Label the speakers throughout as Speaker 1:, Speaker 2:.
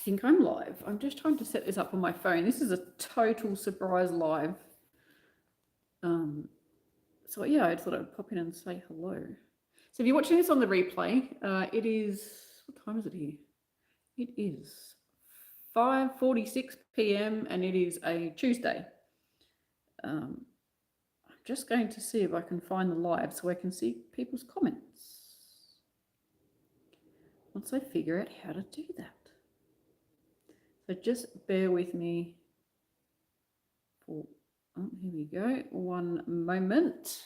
Speaker 1: think I'm live. I'm just trying to set this up on my phone. This is a total surprise live. So yeah, I thought I'd pop in and say hello. So if you're watching this on the replay, it is, what time is it here? It is 5:46 p.m. and it is a Tuesday. I'm just going to see if I can find the live so I can see people's comments. Once I figure out how to do that. So just bear with me for, oh, here we go, one moment.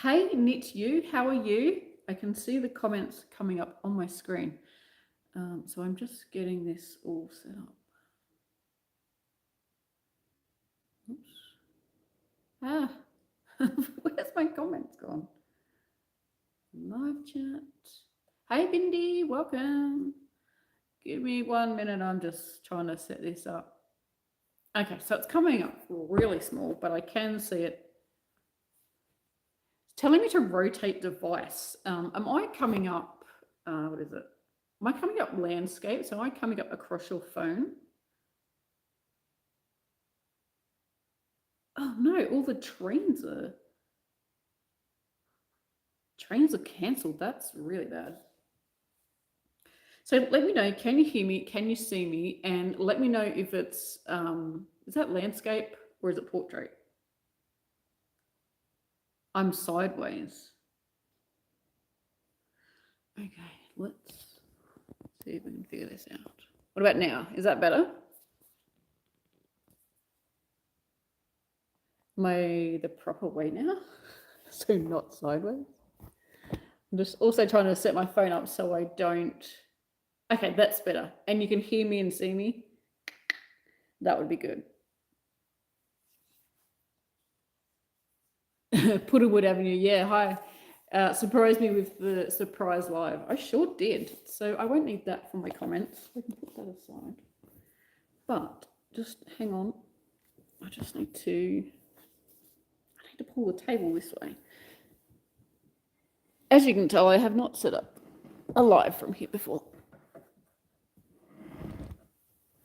Speaker 1: Hey, Knit You, how are you? I can see the comments coming up on my screen. So I'm just getting this all set up. Oops. Ah, where's my comments gone? Live chat. Hey, Bindi, welcome. Give me 1 minute. I'm just trying to set this up. Okay, so it's coming up really small, but I can see it. It's telling me to rotate device. Am I coming up, what is it? Am I coming up landscape? So am I coming up across your phone? Oh no, all the trains are cancelled. That's really bad. So let me know, can you hear me? Can you see me? And let me know if it's, is that landscape or is it portrait? I'm sideways. Okay, let's see if we can figure this out. What about now? Is that better? Am I the proper way now? So not sideways. I'm just also trying to set my phone up so I don't. Okay, that's better. And you can hear me and see me. That would be good. Puddlewood Avenue, yeah, hi. Surprised me with the surprise live. I sure did. So I won't need that for my comments. I can put that aside. But just hang on. I need to pull the table this way. As you can tell, I have not set up a live from here before.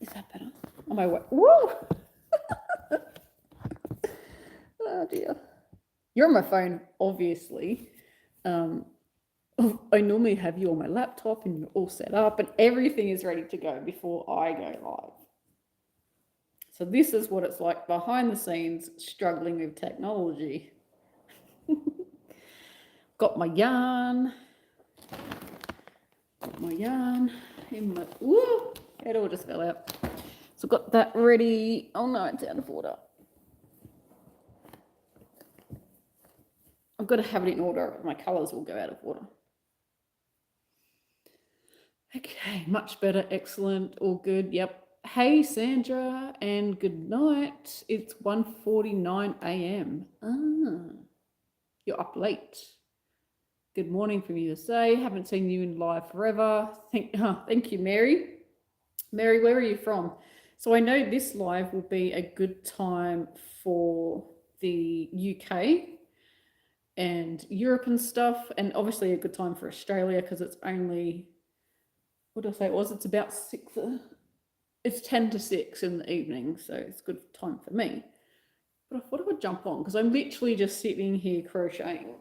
Speaker 1: Is that better? On my way. Woo! Oh dear. You're on my phone, obviously. I normally have you on my laptop and you're all set up and everything is ready to go before I go live. So this is what it's like behind the scenes, struggling with technology. Got my yarn. In my, woo, it all just fell out. So got that ready. Oh no, it's out of order. I've got to have it in order or my colours will go out of order. Okay, much better, excellent, all good, yep. Hey Sandra, and good night. It's 1:49 a.m. You're up late. Good morning from USA. Haven't seen you in live forever. Thank you, Mary. Mary, where are you from? So I know this live will be a good time for the UK and Europe and stuff, and obviously a good time for Australia because it's only, what did I say it was? It's about 6. It's 10 to 6 in the evening, so it's a good time for me. But I thought I would jump on because I'm literally just sitting here crocheting.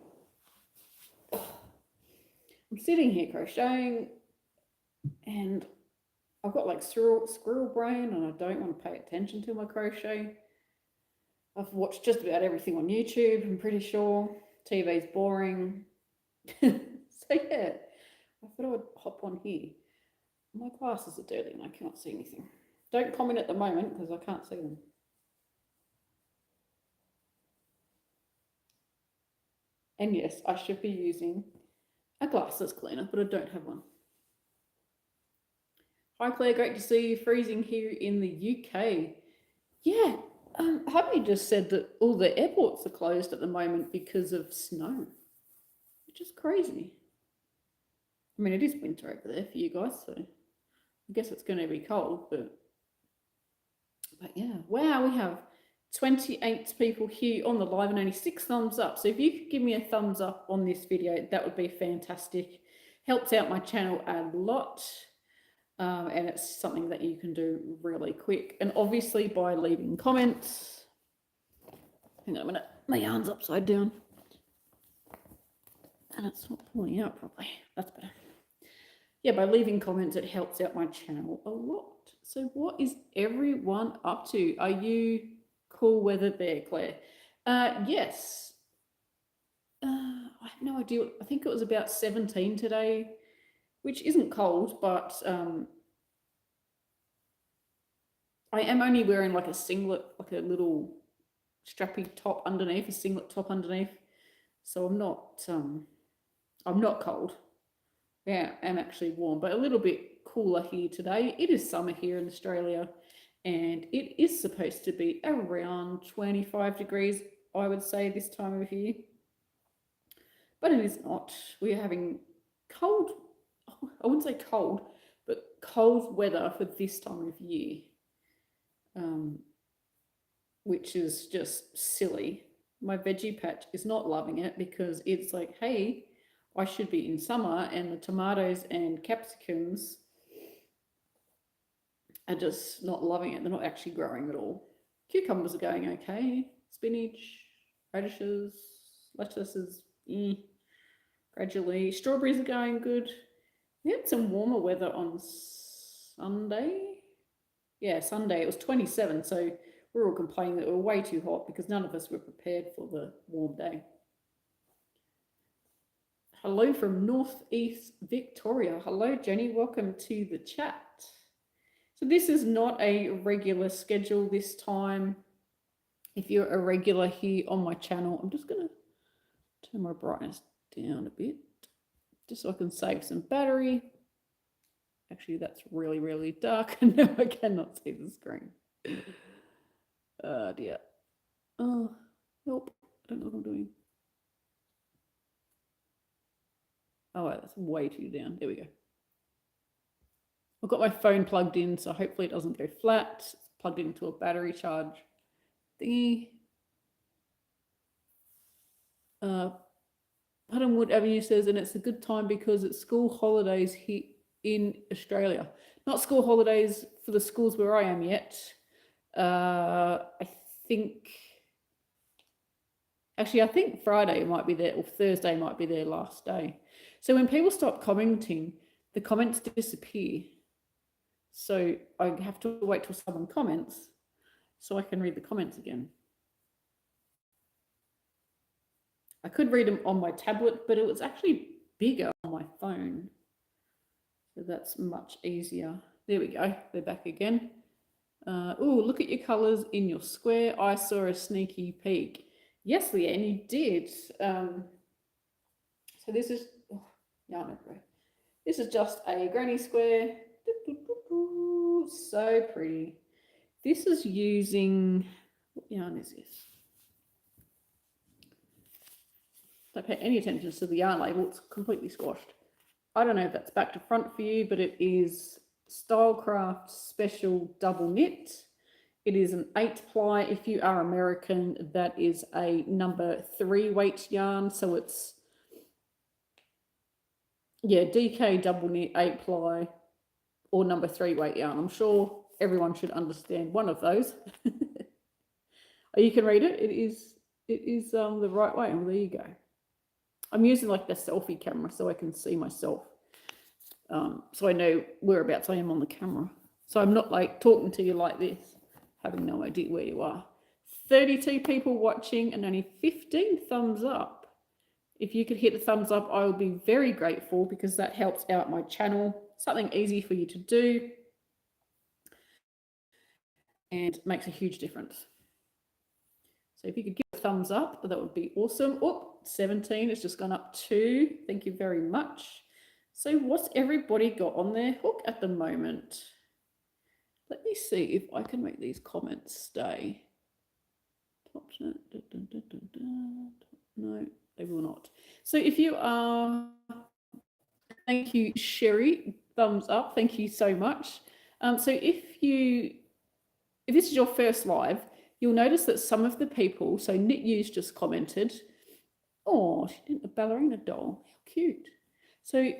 Speaker 1: I'm sitting here crocheting and I've got like squirrel brain and I don't want to pay attention to my crochet. I've watched just about everything on YouTube, I'm pretty sure. TV's boring. So yeah, I thought I would hop on here. My glasses are dirty and I cannot see anything. Don't comment at the moment because I can't see them. And yes, I should be using a glasses cleaner, but I don't have one. Hi Claire, great to see you. Freezing here in the UK. Yeah, Hubby just said that all the airports are closed at the moment because of snow, which is crazy. I mean, it is winter over there for you guys, so I guess it's going to be cold, but yeah. Wow, we have 28 people here on the live and only 6 thumbs up. So if you could give me a thumbs up on this video, that would be fantastic. Helps out my channel a lot. And it's something that you can do really quick. And obviously by leaving comments. Hang on a minute, my yarn's upside down. And it's not pulling out properly. That's better. Yeah, by leaving comments, it helps out my channel a lot. So what is everyone up to? Are you cool weather there, Claire? Yes. I have no idea. I think it was about 17 today, which isn't cold, but I am only wearing like a singlet, like a little strappy top underneath, a singlet top underneath. So I'm not cold. Yeah, I'm actually warm, but a little bit cooler here today. It is summer here in Australia, and it is supposed to be around 25 degrees, I would say, this time of year. But it is not. We're having cold, I wouldn't say cold, but cold weather for this time of year, which is just silly. My veggie patch is not loving it because it's like, hey, I should be in summer, and the tomatoes and capsicums are just not loving it. They're not actually growing at all. Cucumbers are going okay. Spinach, radishes, lettuces, gradually. Strawberries are going good. We had some warmer weather on Sunday. Yeah, Sunday. It was 27, so we were all complaining that we were way too hot because none of us were prepared for the warm day. Hello from Northeast Victoria. Hello, Jenny. Welcome to the chat. So this is not a regular schedule this time. If you're a regular here on my channel, I'm just going to turn my brightness down a bit just so I can save some battery. Actually, that's really, really dark, and now I cannot see the screen. Oh, dear. Oh, help. I don't know what I'm doing. Oh, that's way too down. There we go. I've got my phone plugged in, so hopefully it doesn't go flat. It's plugged into a battery charge thingy. Buttonwood Avenue says, and it's a good time because it's school holidays here in Australia. Not school holidays for the schools where I am yet. I think Friday might be there, or Thursday might be their last day. So when people stop commenting, the comments disappear. So I have to wait till someone comments so I can read the comments again. I could read them on my tablet, but it was actually bigger on my phone. So that's much easier. There we go. They're back again. Oh, look at your colours in your square. I saw a sneaky peek. Yes, Leanne, you did. So this is, this is just a granny square. So pretty. This is using, what yarn is this? Don't pay any attention to the yarn label, it's completely squashed. I don't know if that's back to front for you, but it is Stylecraft Special Double Knit. It is an 8-ply. If you are American, that is a number 3 weight yarn. So it's, yeah, DK Double Knit 8-ply or number 3 weight yarn. I'm sure everyone should understand one of those. Oh, you can read it. It is the right way. Well, there you go. I'm using like the selfie camera so I can see myself. So I know whereabouts I am on the camera. So I'm not like talking to you like this, having no idea where you are. 32 people watching and only 15 thumbs up. If you could hit the thumbs up, I will be very grateful because that helps out my channel. Something easy for you to do and makes a huge difference. So if you could give a thumbs up, that would be awesome. Oh, 17, it's just gone up 2. Thank you very much. So what's everybody got on their hook at the moment? Let me see if I can make these comments stay. No, they will not. So if you are, thank you, Sherry, thumbs up. Thank you so much. So if this is your first live, you'll notice that some of the people, so Knit Use just commented, oh, she did a ballerina doll, how cute. So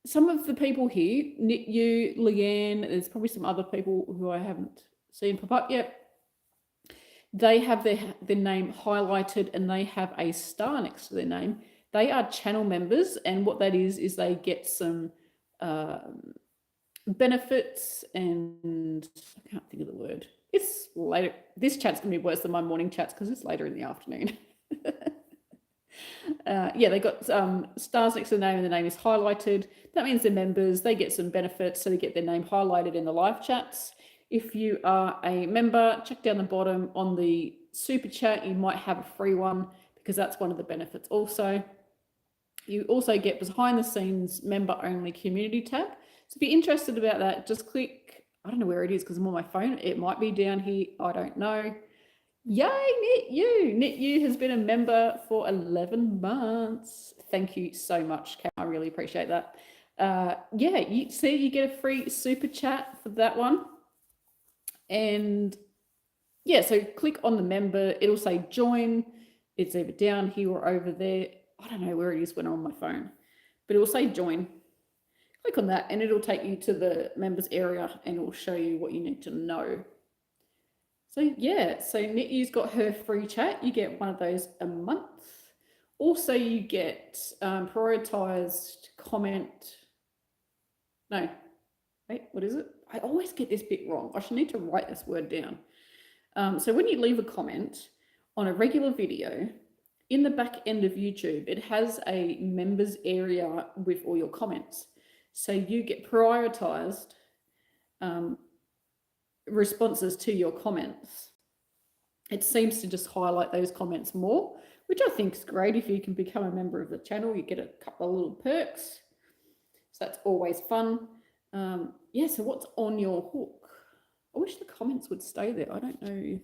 Speaker 1: some of the people here, you, Leanne, there's probably some other people who I haven't seen pop up yet. They have their name highlighted and they have a star next to their name. They are channel members, and what that is they get some benefits, and I can't think of the word. It's later. This chat's going to be worse than my morning chats because it's later in the afternoon. Yeah, they got stars next to the name and the name is highlighted. That means they're members. They get some benefits, so they get their name highlighted in the live chats. If you are a member, check down the bottom on the super chat. You might have a free one because that's one of the benefits also. You also get behind the scenes member only community tab. So if you're interested about that, just click, I don't know where it is because I'm on my phone. It might be down here. I don't know. Yay, KnitU. KnitU has been a member for 11 months. Thank you so much, Cam. I really appreciate that. Yeah, you see, you get a free super chat for that one. And yeah, so click on the member. It'll say join. It's either down here or over there. I don't know where it is when I'm on my phone, but it will say join. Click on that and it'll take you to the members area and it will show you what you need to know. So yeah, so KnitU's got her free chat. You get one of those a month. Also, you get prioritized comment. No, wait, what is it? I always get this bit wrong. I should need to write this word down. So when you leave a comment on a regular video, in the back end of YouTube, it has a members area with all your comments. So you get prioritized responses to your comments. It seems to just highlight those comments more, which I think is great. If you can become a member of the channel, you get a couple of little perks. So that's always fun. Yeah, so what's on your hook? I wish the comments would stay there. I don't know.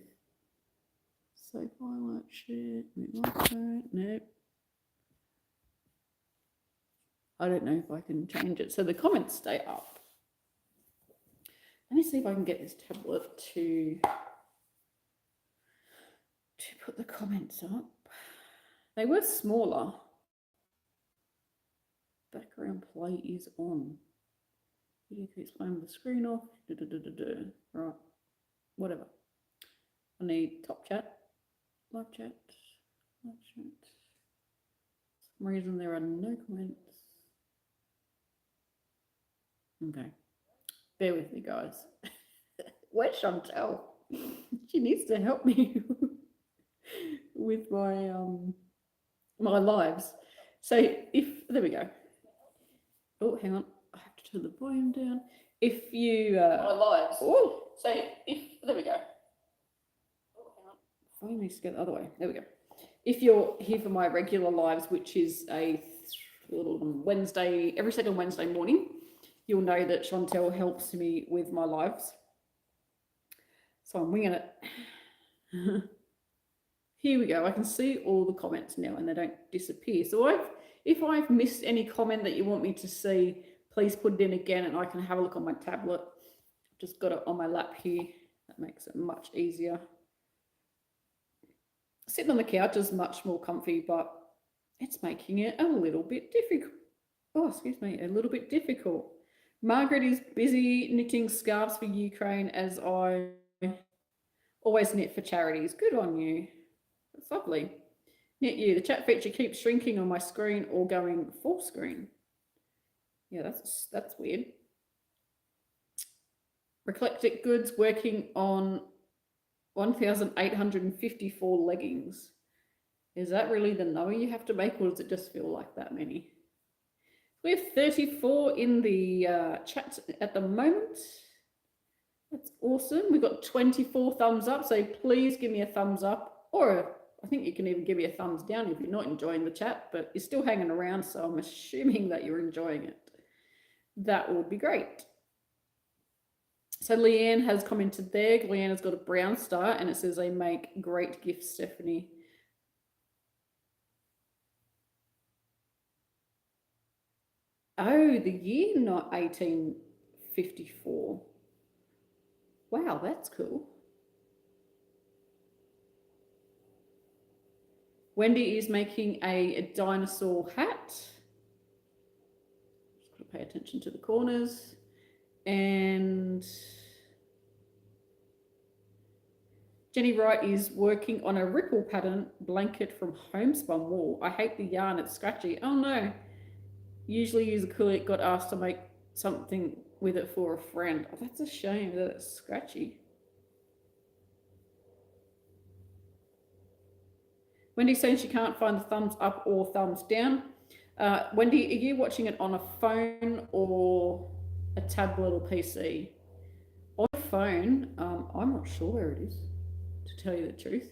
Speaker 1: So highlight shit. Nope. I don't know if I can change it. So the comments stay up. Let me see if I can get this tablet to put the comments up. They were smaller. Background play is on. Video keeps playing the screen off. Right. Whatever. I need top chat. Live chat. Live chat. For some reason there are no comments. Okay. Bear with me, guys. Where's Chantel? She needs to help me with my my lives. So if there we go. Oh, hang on. I have to turn the volume down. If you my lives. Oh, so if there we go. Oh, hang on. Phone needs to go the other way. There we go. If you're here for my regular lives, which is a Wednesday, every second Wednesday morning, you'll know that Chantel helps me with my lives. So I'm winging it. Here we go. I can see all the comments now and they don't disappear. So if I've missed any comment that you want me to see, please put it in again and I can have a look on my tablet. Just got it on my lap here. That makes it much easier. Sitting on the couch is much more comfy, but it's making it a little bit difficult. Oh, excuse me, a little bit difficult. Margaret is busy knitting scarves for Ukraine as I always knit for charities. Good on you. That's lovely. KnitU, the chat feature keeps shrinking on my screen or going full screen. Yeah, that's weird. Eclectic Goods working on 1,854 leggings. Is that really the number you have to make, or does it just feel like that many? We have 34 in the chat at the moment. That's awesome. We've got 24 thumbs up, so please give me a thumbs up, or I think you can even give me a thumbs down if you're not enjoying the chat, but you're still hanging around, so I'm assuming that you're enjoying it. That would be great. So Leanne has commented there. Leanne has got a brown star, and it says they make great gifts, Stephanie. Oh, the year, not 1854. Wow, that's cool. Wendy is making a dinosaur hat. pay attention to the corners. And Jenny Wright is working on a ripple pattern blanket from homespun wool. I hate the yarn, it's scratchy. Oh no. Usually use acrylic, got asked to make something with it for a friend. Oh, that's a shame that it's scratchy. Wendy's saying she can't find the thumbs up or thumbs down. Wendy, are you watching it on a phone or a tablet or PC? On a phone, I'm not sure where it is, to tell you the truth.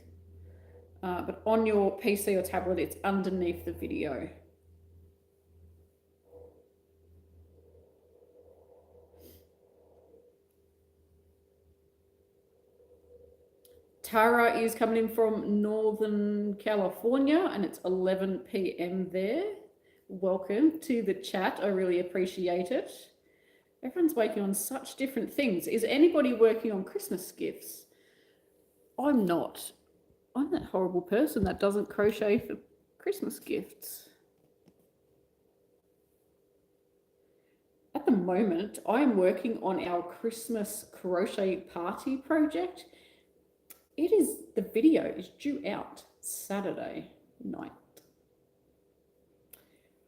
Speaker 1: But on your PC or tablet, it's underneath the video. Tara is coming in from Northern California and it's 11 p.m. there. Welcome to the chat. I really appreciate it. Everyone's working on such different things. Is anybody working on Christmas gifts? I'm not. I'm that horrible person that doesn't crochet for Christmas gifts. At the moment, I am working on our Christmas crochet party project. The video is due out Saturday night.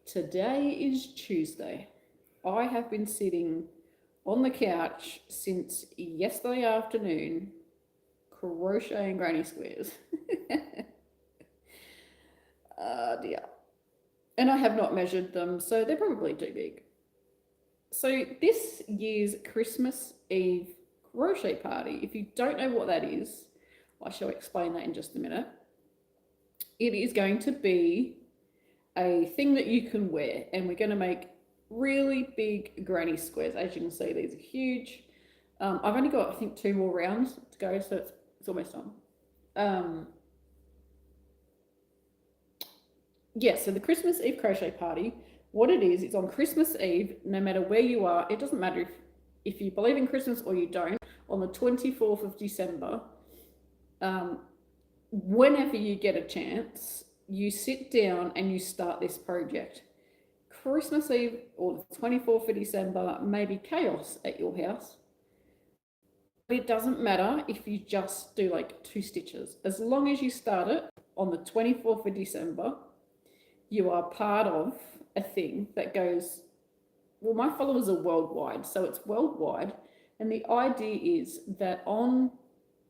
Speaker 1: Today is Tuesday. I have been sitting on the couch since yesterday afternoon, crocheting granny squares. Dear. And I have not measured them, so they're probably too big. So this year's Christmas Eve crochet party, if you don't know what that is, I shall explain that in just a minute. It is going to be a thing that you can wear, and we're going to make really big granny squares. As you can see, these are huge. I've only got, I think, 2 more rounds to go, so it's almost done. Yeah, so the Christmas Eve crochet party, what it is, it's on Christmas Eve, no matter where you are. It doesn't matter if you believe in Christmas or you don't. On the 24th of December, whenever you get a chance, you sit down and you start this project. Christmas Eve or the 24th of December may be chaos at your house. But it doesn't matter if you just do like 2 stitches. As long as you start it on the 24th of December, you are part of a thing that goes, well, my followers are worldwide, so it's worldwide. And the idea is that on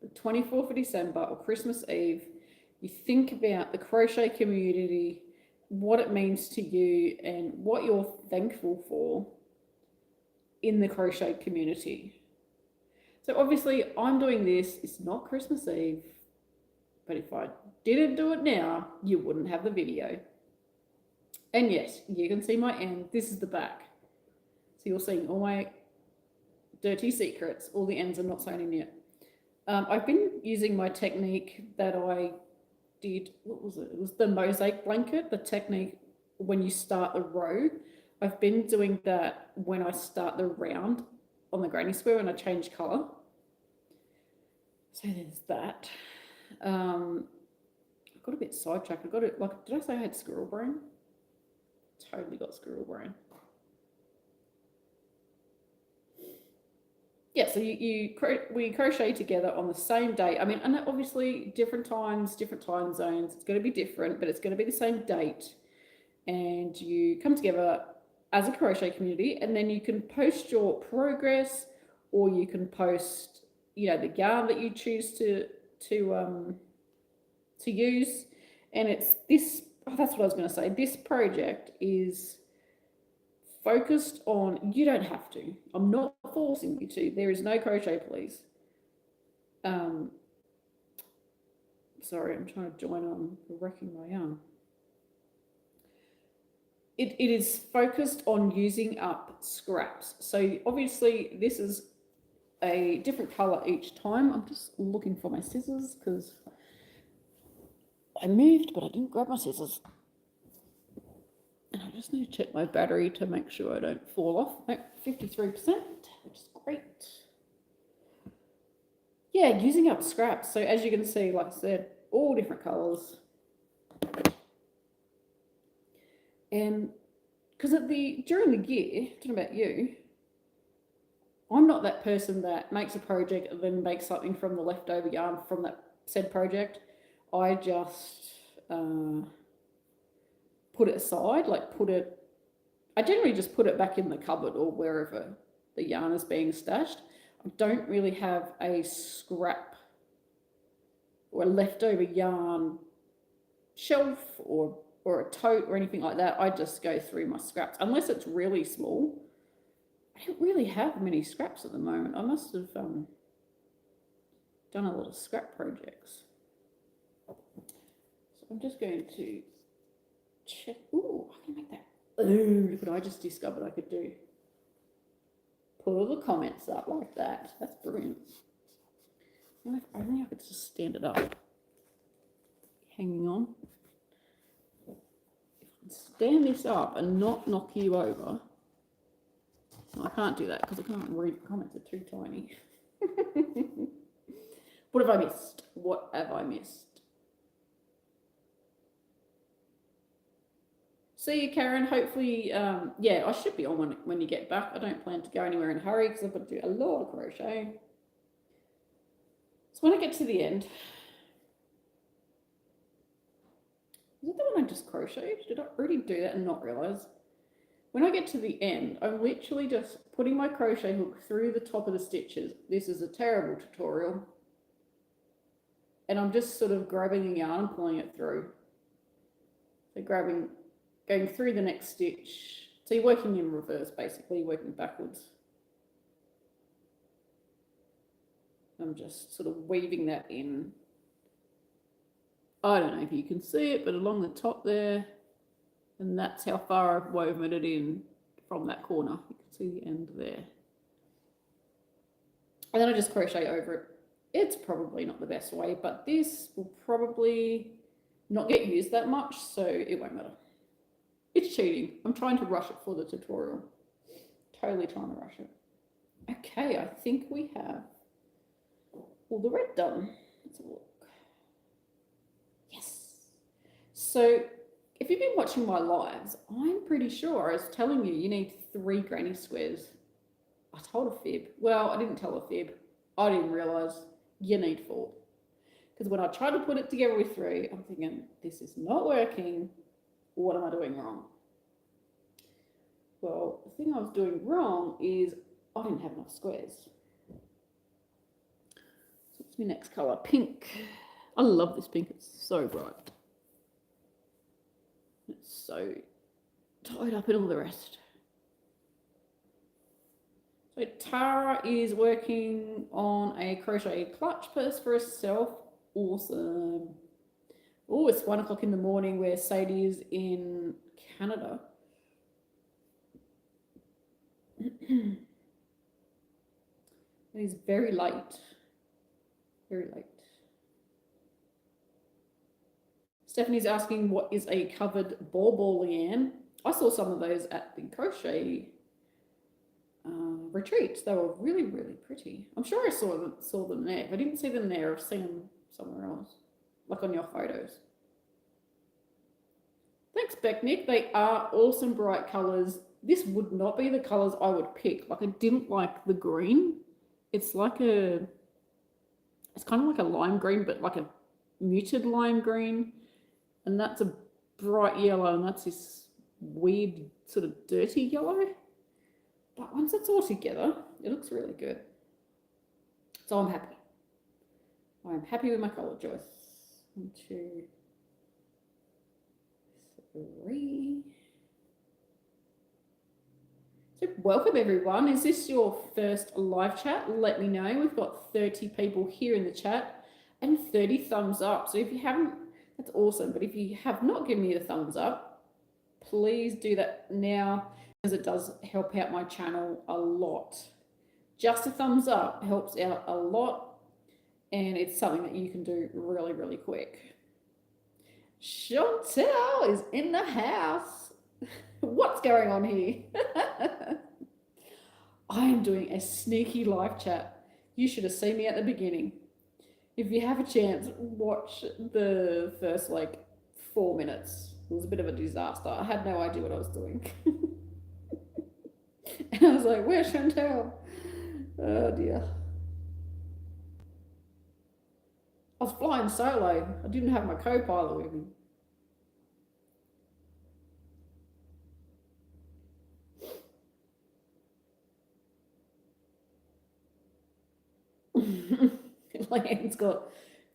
Speaker 1: the 24th of December or Christmas Eve, you think about the crochet community, what it means to you and what you're thankful for in the crochet community. So obviously I'm doing this, it's not Christmas Eve, but if I didn't do it now, you wouldn't have the video. And yes, you can see my end, this is the back. So you're seeing all my dirty secrets, all the ends are not sewn in yet. I've been using my technique that I did, what was it? It was the mosaic blanket, the technique when you start the row. I've been doing that when I start the round on the granny square and I change colour. So there's that. I got a bit sidetracked. I got it, like, did I say I had squirrel brain? Totally got squirrel brain. Yeah, so we crochet together on the same day. I mean, and obviously different times, different time zones. It's going to be different, but it's going to be the same date. And you come together as a crochet community, and then you can post your progress, or you can post, you know, the yarn that you choose to use. And it's this. Oh, that's what I was going to say. This project is focused on, you don't have to. I'm not forcing you to. There is no crochet police. Sorry, I'm trying to join on wrecking my yarn. It is focused on using up scraps. So obviously this is a different color each time. I'm just looking for my scissors because I moved, but I didn't grab my scissors. And I just need to check my battery to make sure I don't fall off. No, 53%, which is great. Yeah, using up scraps. So as you can see, like I said, all different colors. And because during the year, I don't know about you, I'm not that person that makes a project and then makes something from the leftover yarn from that said project. I just put it aside, I generally just put it back in the cupboard or wherever the yarn is being stashed. I don't really have a scrap or a leftover yarn shelf or a tote or anything like that. I just go through my scraps, unless it's really small. I don't really have many scraps at the moment. I must have done a lot of scrap projects. So I'm just going to check. Ooh, I can make that. Ooh, look what I just discovered I could do. Pull the comments up like that. That's brilliant. If only I could just stand it up. Hanging on. If I can stand this up and not knock you over. No, I can't do that because I can't read the comments, are too tiny. What have I missed? What have I missed? See you, Karen. Hopefully, yeah, I should be on when you get back. I don't plan to go anywhere in a hurry because I've got to do a lot of crochet. So when I get to the end, is it the one I just crocheted? Did I already do that and not realize? When I get to the end, I'm literally just putting my crochet hook through the top of the stitches. This is a terrible tutorial. And I'm just sort of grabbing the yarn and pulling it through. So going through the next stitch. So you're working in reverse, basically, working backwards. I'm just sort of weaving that in. I don't know if you can see it, but along the top there, and that's how far I've woven it in from that corner. You can see the end there. And then I just crochet over it. It's probably not the best way, but this will probably not get used that much, so it won't matter. It's cheating. I'm trying to rush it for the tutorial. Totally trying to rush it. Okay, I think we have all the red done. Let's have a look. Yes. So if you've been watching my lives, I'm pretty sure I was telling you you need 3 granny squares. I told a fib. Well, I didn't tell a fib. I didn't realise you need 4. Because when I tried to put it together with 3, I'm thinking, this is not working. What am I doing wrong? Well, the thing I was doing wrong is I didn't have enough squares. So what's my next colour? Pink. I love this pink. It's so bright. It's so tied up in all the rest. So Tara is working on a crochet clutch purse for herself. Awesome. Oh, it's 1 o'clock in the morning where Sadie is in Canada. It is very late. Very late. Stephanie's asking, what is a covered ball, Leanne? I saw some of those at the crochet retreat. They were really, really pretty. I'm sure I saw them there. If I didn't see them there, I've seen them somewhere else, like on your photos. Thanks, Becknick. They are awesome bright colours. This would not be the colours I would pick. Like, I didn't like the green. It's kind of like a lime green, but like a muted lime green. And that's a bright yellow, and that's this weird sort of dirty yellow. But once it's all together, it looks really good. So I'm happy. I'm happy with my colour choice. 1, 2, 3. So welcome everyone. Is this your first live chat? Let me know. We've got 30 people here in the chat and 30 thumbs up. So if you haven't, that's awesome. But if you have not given me the thumbs up, please do that now, because it does help out my channel a lot. Just a thumbs up helps out a lot, and it's something that you can do really, really quick. Chantel is in the house. What's going on here? I am doing a sneaky live chat. You should have seen me at the beginning. If you have a chance, watch the first 4 minutes. It was a bit of a disaster. I had no idea what I was doing. And I was like, where's Chantel? Oh dear. I was flying solo. I didn't have my co-pilot with me. Leanne's got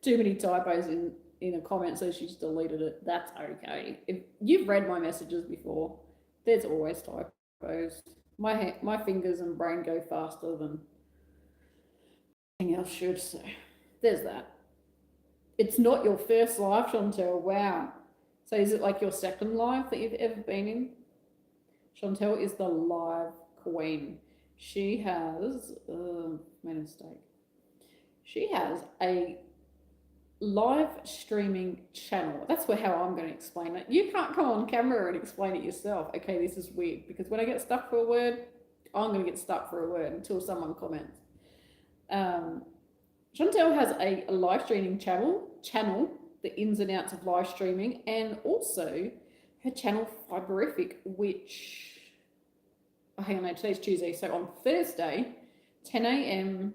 Speaker 1: too many typos in a comment, so she's deleted it. That's okay. If you've read my messages before, there's always typos. My fingers and brain go faster than anything else should, so there's that. It's not your first live, Chantel. Wow. So is it like your second live that you've ever been in? Chantel is the live queen. She has, made a mistake. She has a live streaming channel. That's how I'm going to explain it. You can't come on camera and explain it yourself. Okay, this is weird because when I get stuck for a word, I'm going to get stuck for a word until someone comments. Chantel has a live streaming channel, the ins and outs of live streaming, and also her channel Fiberific, which, oh, hang on, no, today's Tuesday, so on Thursday, 10 a.m.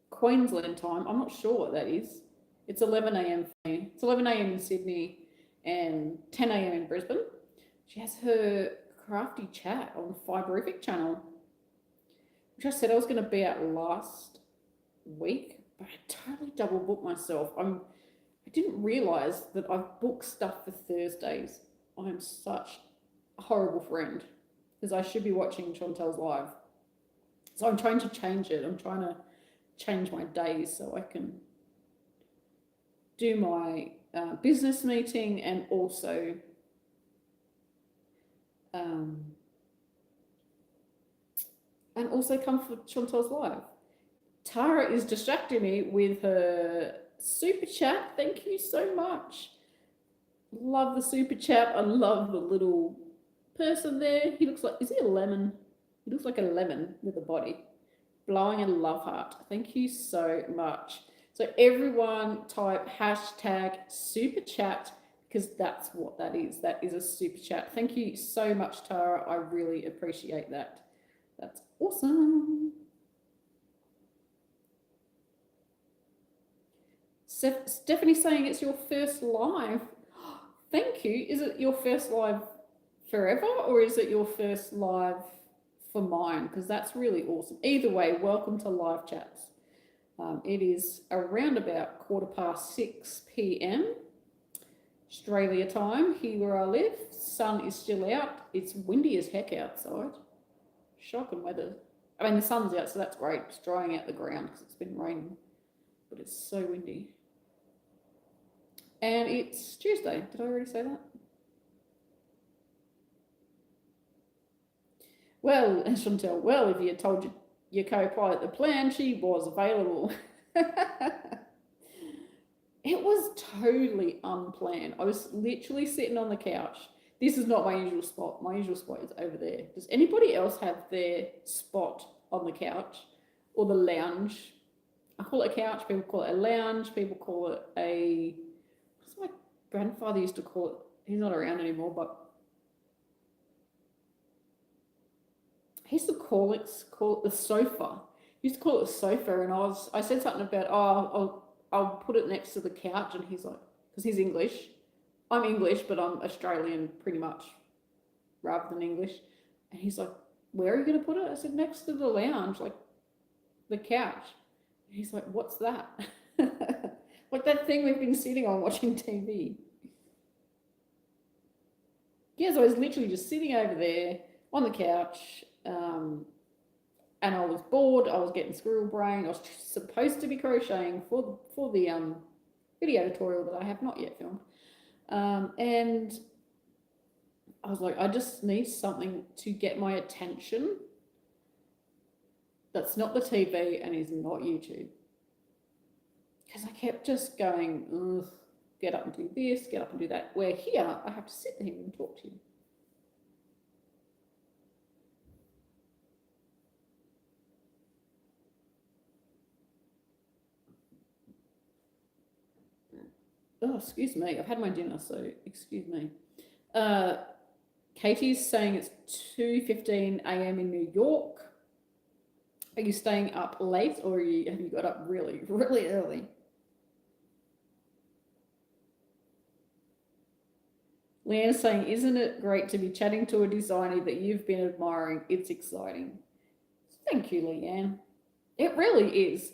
Speaker 1: Queensland time, I'm not sure what that is. It's 11 a.m. for me. It's 11 a.m. in Sydney and 10 a.m. in Brisbane. She has her crafty chat on Fiberific channel, which I said I was going to be at last week, but I totally double booked myself. I didn't realise that I've booked stuff for Thursdays. I'm such a horrible friend because I should be watching Chantel's live. So I'm trying to change it. I'm trying to change my days so I can do my business meeting and also come for Chantel's live. Tara is distracting me with her super chat. Thank you so much. Love the super chat. I love the little person there. He looks like, is he a lemon? He looks like a lemon with a body. Blowing a love heart. Thank you so much. So everyone type hashtag super chat because that's what that is. That is a super chat. Thank you so much, Tara. I really appreciate that. That's awesome. Stephanie's saying it's your first live. Thank you. Is it your first live forever or is it your first live for mine? Because that's really awesome. Either way, welcome to live chats. It is around about 6:15 p.m. Australia time here where I live. Sun is still out. It's windy as heck outside. Shocking weather. I mean, the sun's out, so that's great. It's drying out the ground because it's been raining, but it's so windy. And it's Tuesday. Did I already say that? Well, Chantel, well, if you had told your co-pilot the plan, she was available. It was totally unplanned. I was literally sitting on the couch. This is not my usual spot. My usual spot is over there. Does anybody else have their spot on the couch or the lounge? I call it a couch. People call it a lounge. People call it a, what's my grandfather used to call it? He's not around anymore, but he used to call it the sofa. He used to call it a sofa, and I said something about, I'll put it next to the couch, and he's like, because he's English. I'm English, but I'm Australian pretty much, rather than English. And he's like, where are you going to put it? I said, next to the lounge, like the couch. And he's like, what's that? Like that thing we've been sitting on watching TV. Yeah, so I was literally just sitting over there on the couch, and I was bored. I was getting squirrel brain. I was supposed to be crocheting for the video tutorial that I have not yet filmed, and I was like, I just need something to get my attention that's not the TV and is not YouTube, because I kept just going, ugh, get up and do this, get up and do that, where here I have to sit here and talk to you. Oh, excuse me. I've had my dinner, so excuse me. Katie's saying it's 2:15 a.m. in New York. Are you staying up late or have you got up really, really early? Leanne's saying, isn't it great to be chatting to a designer that you've been admiring? It's exciting. Thank you, Leanne. It really is.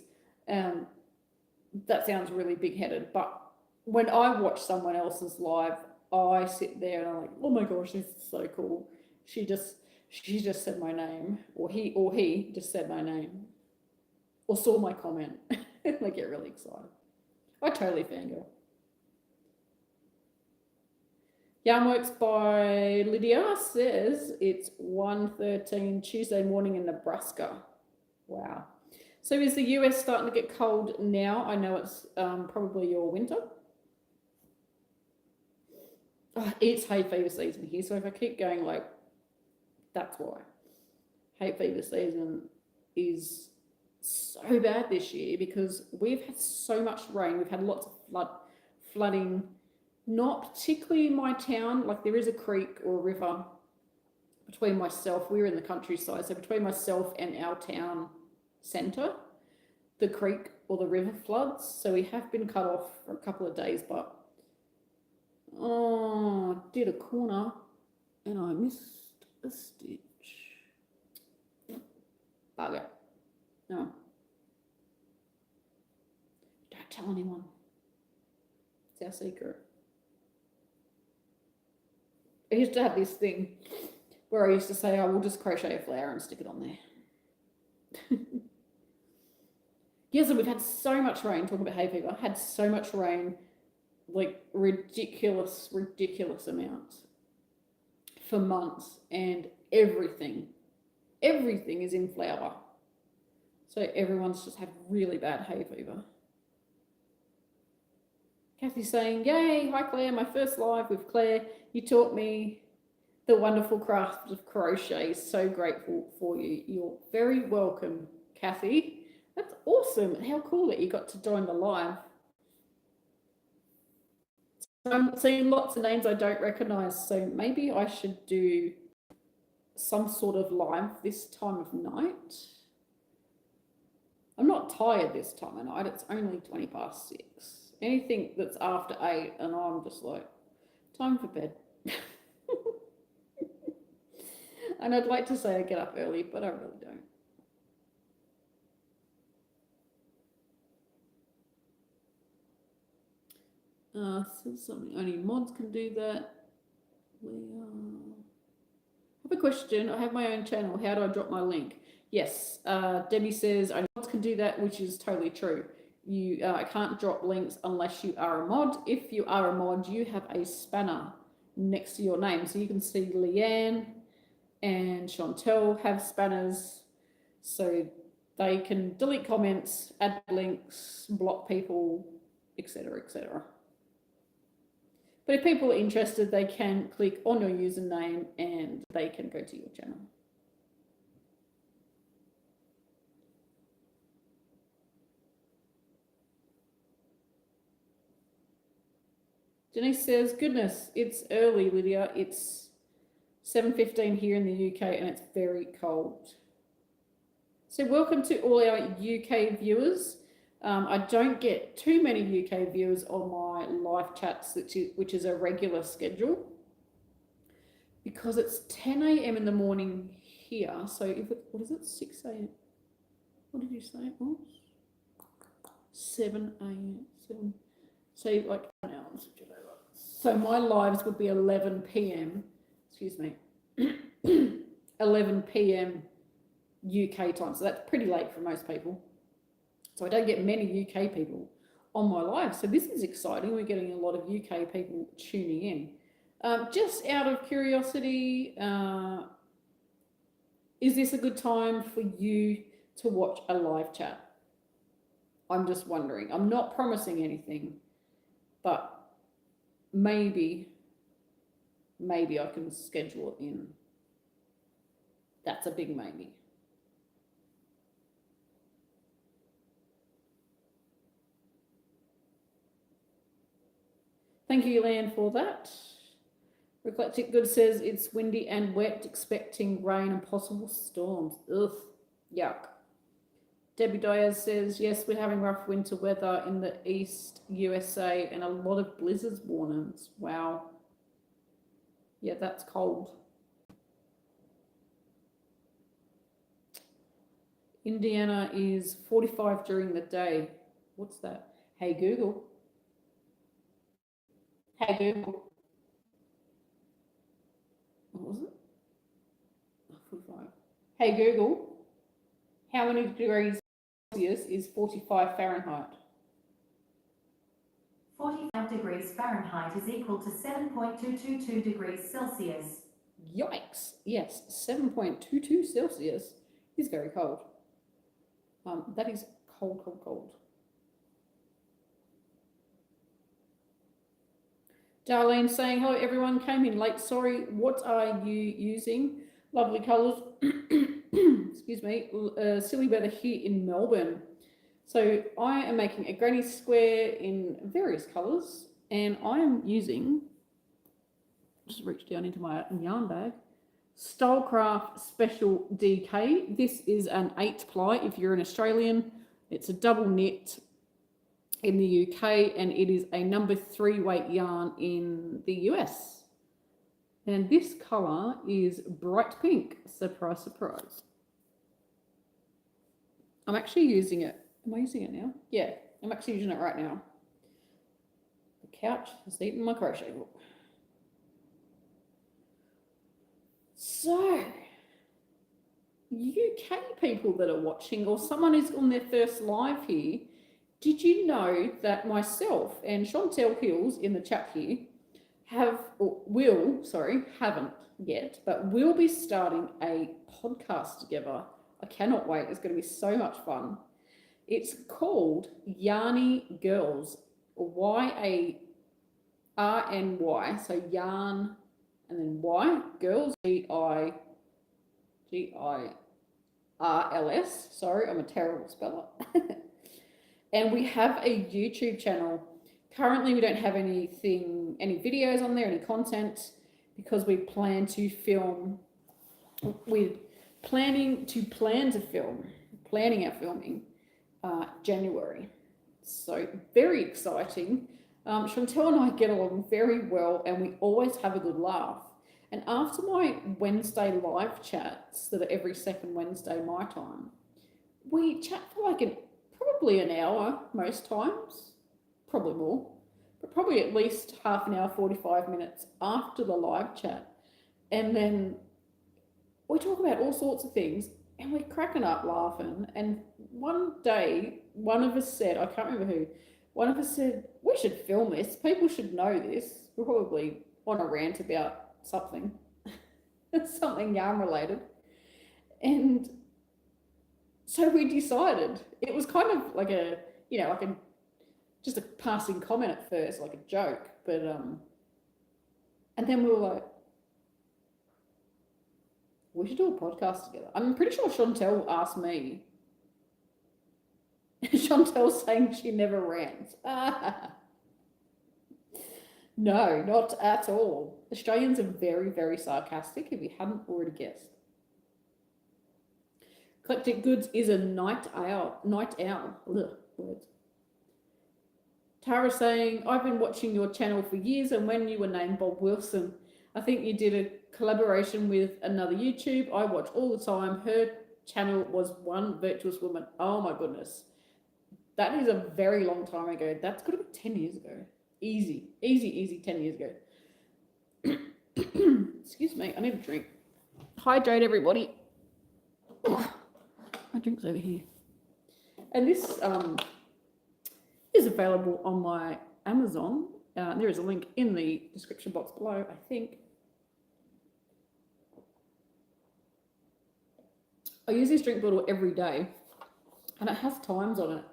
Speaker 1: That sounds really big-headed, but when I watch someone else's live, I sit there and I'm like, oh my gosh, this is so cool. She just said my name, or he just said my name, or saw my comment. I get really excited. I totally fangirl. Yarnworks by Lydia says it's 1:13 Tuesday morning in Nebraska. Wow. So is the US starting to get cold now? I know it's probably your winter. Oh, it's hay fever season here, so if I keep going, like, that's why. Hay fever season is so bad this year because we've had so much rain. We've had lots of flooding, not particularly in my town. Like, there is a creek or a river between myself, we're in the countryside, so between myself and our town centre, the creek or the river floods. So we have been cut off for a couple of days, but I did a corner and I missed a stitch. Bugger. No. Don't tell anyone. It's our secret. I used to have this thing where I used to say, I will just crochet a flower and stick it on there. Yes, and we've had so much rain, talking about hay fever, had so much rain, like ridiculous amounts for months, and everything is in flower. So everyone's just had really bad hay fever. Kathy's saying, yay, hi Claire, my first live with Claire. You taught me the wonderful craft of crochet. So grateful for you. You're very welcome, Kathy. That's awesome. How cool that you got to join the live. I'm seeing lots of names I don't recognize, so maybe I should do some sort of live this time of night. I'm not tired this time of night. It's only 6:20. Anything that's after 8 and I'm just like, time for bed. And I'd like to say I get up early, but I really don't. Says something, only mods can do that. I have a question. I have my own channel. How do I drop my link? Yes, Debbie says only mods can do that, which is totally true. You can't drop links unless you are a mod. If you are a mod, you have a spanner next to your name. So you can see Leanne and Chantel have spanners, so they can delete comments, add links, block people, etc., etc. But if people are interested, they can click on your username and they can go to your channel. Denise says, goodness, it's early, Lydia. It's 7:15 here in the UK and it's very cold. So welcome to all our UK viewers. I don't get too many UK viewers on my live chats, which is a regular schedule, because it's 10 a.m. in the morning here. So if it, what is it, 6 a.m.? What did you say it was? 7 a.m. 7. So like an hour. So my lives would be 11 p.m. Excuse me, 11 p.m. UK time. So that's pretty late for most people. So I don't get many UK people on my live. So this is exciting. We're getting a lot of UK people tuning in. Just out of curiosity, is this a good time for you to watch a live chat? I'm just wondering. I'm not promising anything, but maybe I can schedule it in. That's a big maybe. Thank you, Lan, for that. Eclectic Good says it's windy and wet, expecting rain and possible storms. Ugh, yuck. Debbie Diaz says, yes, we're having rough winter weather in the East USA and a lot of blizzards warnings. Wow. Yeah, that's cold. Indiana is 45 during the day. What's that? Hey, Google. Hey, Google. What was it? Oh, 45. Hey, Google. How many degrees Celsius is 45 Fahrenheit?
Speaker 2: 45 degrees Fahrenheit is equal to 7.222 degrees Celsius.
Speaker 1: Yikes. Yes, 7.22 Celsius is very cold. That is cold, cold, cold. Darlene saying, hello everyone, came in late, sorry, what are you using? Lovely colours, excuse me, silly weather here in Melbourne. So I am making a granny square in various colours, and I am using, just reach down into my yarn bag, Stylecraft Special DK. This is an 8-ply if you're an Australian. It's a double knit in the UK, and it is a number 3 weight yarn in the US. And this colour is bright pink. Surprise, surprise. I'm actually using it. Am I using it now? Yeah, I'm actually using it right now. The couch has eaten my crochet hook. So, UK people that are watching, or someone who's on their first live here, did you know that myself and Chantel Hills in the chat here haven't yet, but will be starting a podcast together. I cannot wait. It's going to be so much fun. It's called Yarny Girls, Y-A-R-N-Y, so yarn and then Y, girls, G-I-R-L-S. Sorry, I'm a terrible speller. And we have a YouTube channel. Currently, we don't have any videos on there, any content, because we plan to film. We're planning our filming January. So very exciting. Chantel and I get along very well, and we always have a good laugh. And after my Wednesday live chats that are every second Wednesday my time, we chat for probably an hour most times, probably more, but probably at least half an hour, 45 minutes after the live chat. And then we talk about all sorts of things, and we're cracking up laughing. And one day, one of us said, I can't remember who, one of us said, we should film this. People should know this. We're probably on a rant about something, something yarn related. And so we decided, it was kind of like just a passing comment at first, like a joke, but and then we were like, we should do a podcast together. I'm pretty sure Chantel asked me. Chantel's saying she never rants. No, not at all. Australians are very, very sarcastic, if you hadn't already guessed. Eclectic Goods is a night owl. Ugh, words. Tara saying, I've been watching your channel for years, and when you were named Bob Wilson, I think you did a collaboration with another YouTube. I watch all the time. Her channel was One Virtuous Woman. Oh my goodness. That is a very long time ago. That's got to be 10 years ago. Easy 10 years ago. Excuse me, I need a drink. Hydrate, everybody. My drink's over here. And this is available on my Amazon. There is a link in the description box below, I think. I use this drink bottle every day, and it has times on it.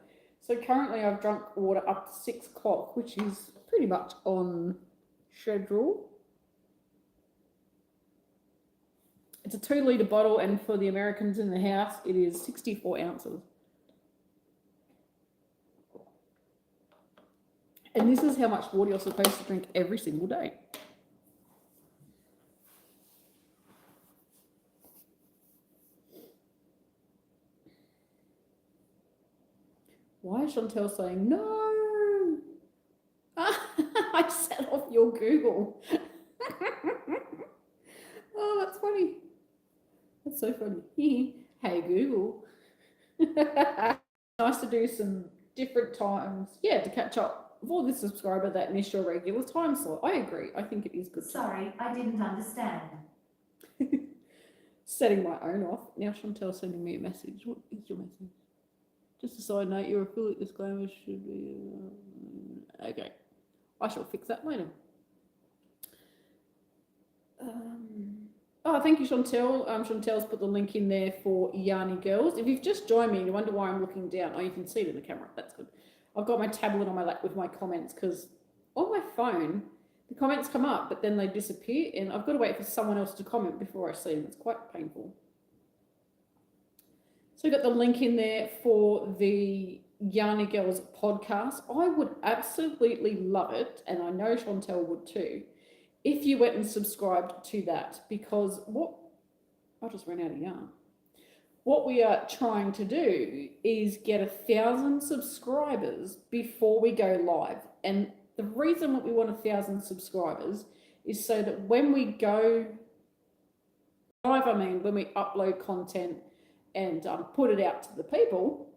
Speaker 1: So currently I've drunk water up to 6 o'clock, which is pretty much on schedule. It's a 2-litre bottle, and for the Americans in the house, it is 64 ounces. And this is how much water you're supposed to drink every single day. Why is Chantel saying no? I set off your Google. Oh, that's funny. That's so funny. Hey, Google. Nice to do some different times. Yeah, to catch up for the subscriber that missed your regular time slot. I agree. I think it is good.
Speaker 2: Sorry, I didn't understand.
Speaker 1: Setting my own off. Now Chantel's sending me a message. What is your message? Just a side note, your affiliate disclaimer should be... okay. I shall fix that later. Oh, thank you, Chantel. Chantel's put the link in there for Yarny Girls. If you've just joined me and you wonder why I'm looking down, oh, you can see it in the camera. That's good. I've got my tablet on my lap with my comments because on my phone, the comments come up, but then they disappear, and I've got to wait for someone else to comment before I see them. It's quite painful. So we've got the link in there for the Yarny Girls podcast. I would absolutely love it, and I know Chantel would too, if you went and subscribed to that, because I just ran out of yarn. What we are trying to do is get 1,000 subscribers before we go live. And the reason that we want 1,000 subscribers is so that when we go live, when we upload content and put it out to the people,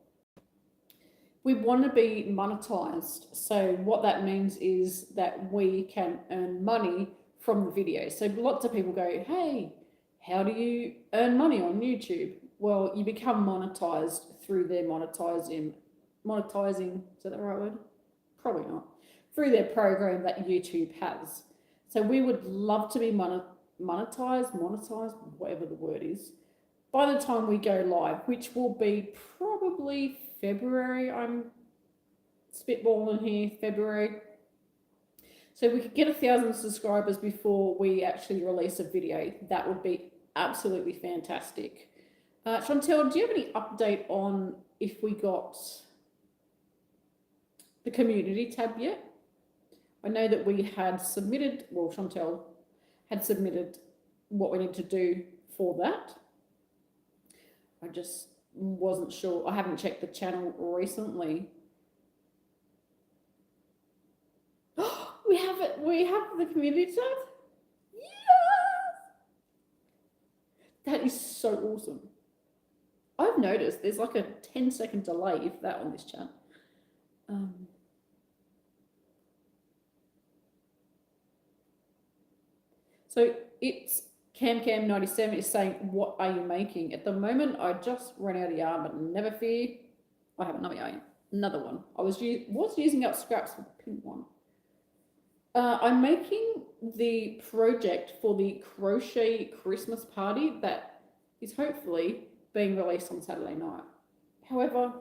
Speaker 1: we want to be monetized. So what that means is that we can earn money from the video. So lots of people go, hey, how do you earn money on YouTube? Well, you become monetized through their monetizing, is that the right word? Probably not. Through their program that YouTube has. So we would love to be monetized, whatever the word is, by the time we go live, which will be probably February. I'm spitballing here, February. So if we could get 1,000 subscribers before we actually release a video, that would be absolutely fantastic. Chantel, do you have any update on if we got the community tab yet? I know that we had submitted, well, Chantel had submitted what we need to do for that. I just wasn't sure. I haven't checked the channel recently. We have it. We have the community tab. Yes! That is so awesome. I've noticed there's like a 10-second delay, if that, on this chat. So it's CamCam97 is saying, what are you making? At the moment, I just ran out of yarn, but never fear, I have another one. I was using up scraps for the pink one. I'm making the project for the crochet Christmas party that is hopefully being released on Saturday night. However,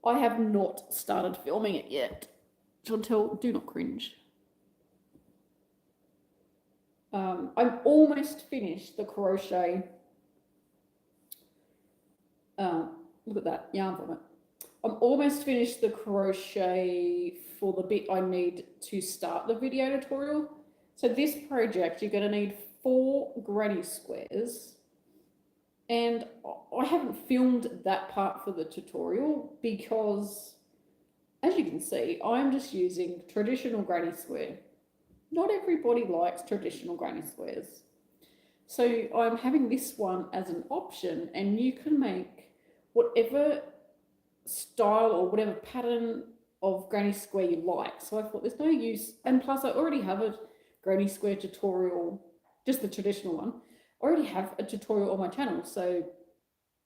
Speaker 1: I have not started filming it yet. Chantel, do not cringe. I'm almost finished the crochet. Look at that, yarn from it. I'm almost finished the crochet for the bit I need to start the video tutorial. So this project, you're going to need 4 granny squares. And I haven't filmed that part for the tutorial because, as you can see, I'm just using traditional granny square. Not everybody likes traditional granny squares. So I'm having this one as an option, and you can make whatever style or whatever pattern of granny square you like. So I thought there's no use, and plus I already have a granny square tutorial, just the traditional one. I already have a tutorial on my channel, so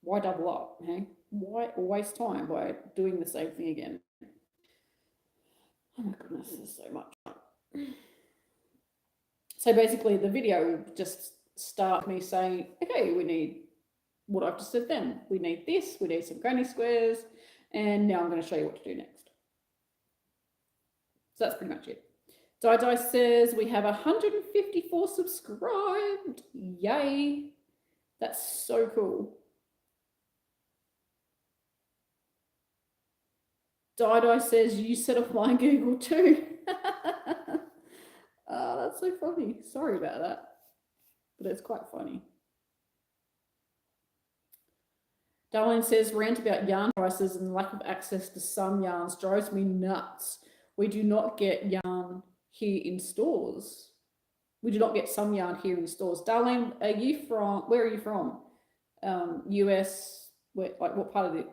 Speaker 1: why double up, hey? Why waste time by doing the same thing again? Oh my goodness, there's so much. So basically the video would just start me saying, okay, we need what I've just said then. We need this, we need some granny squares, and now I'm going to show you what to do next. So that's pretty much it. Di says we have 154 subscribed. Yay. That's so cool. Di says you set off my Google too. Oh, that's so funny. Sorry about that, but it's quite funny. Darlene says, rant about yarn prices and lack of access to some yarns drives me nuts. We do not get yarn here in stores. We do not get some yarn here in stores. Darlene, where are you from? US, like what part of the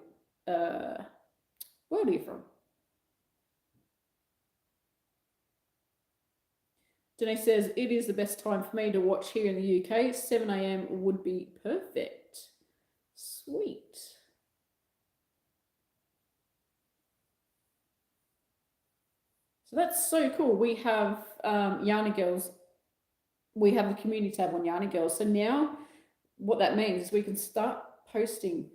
Speaker 1: world are you from? Danae says, it is the best time for me to watch here in the UK. 7 a.m. would be perfect. Sweet. So that's so cool. We have Yarny Girls. We have the community tab on Yarny Girls. So now what that means is we can start posting.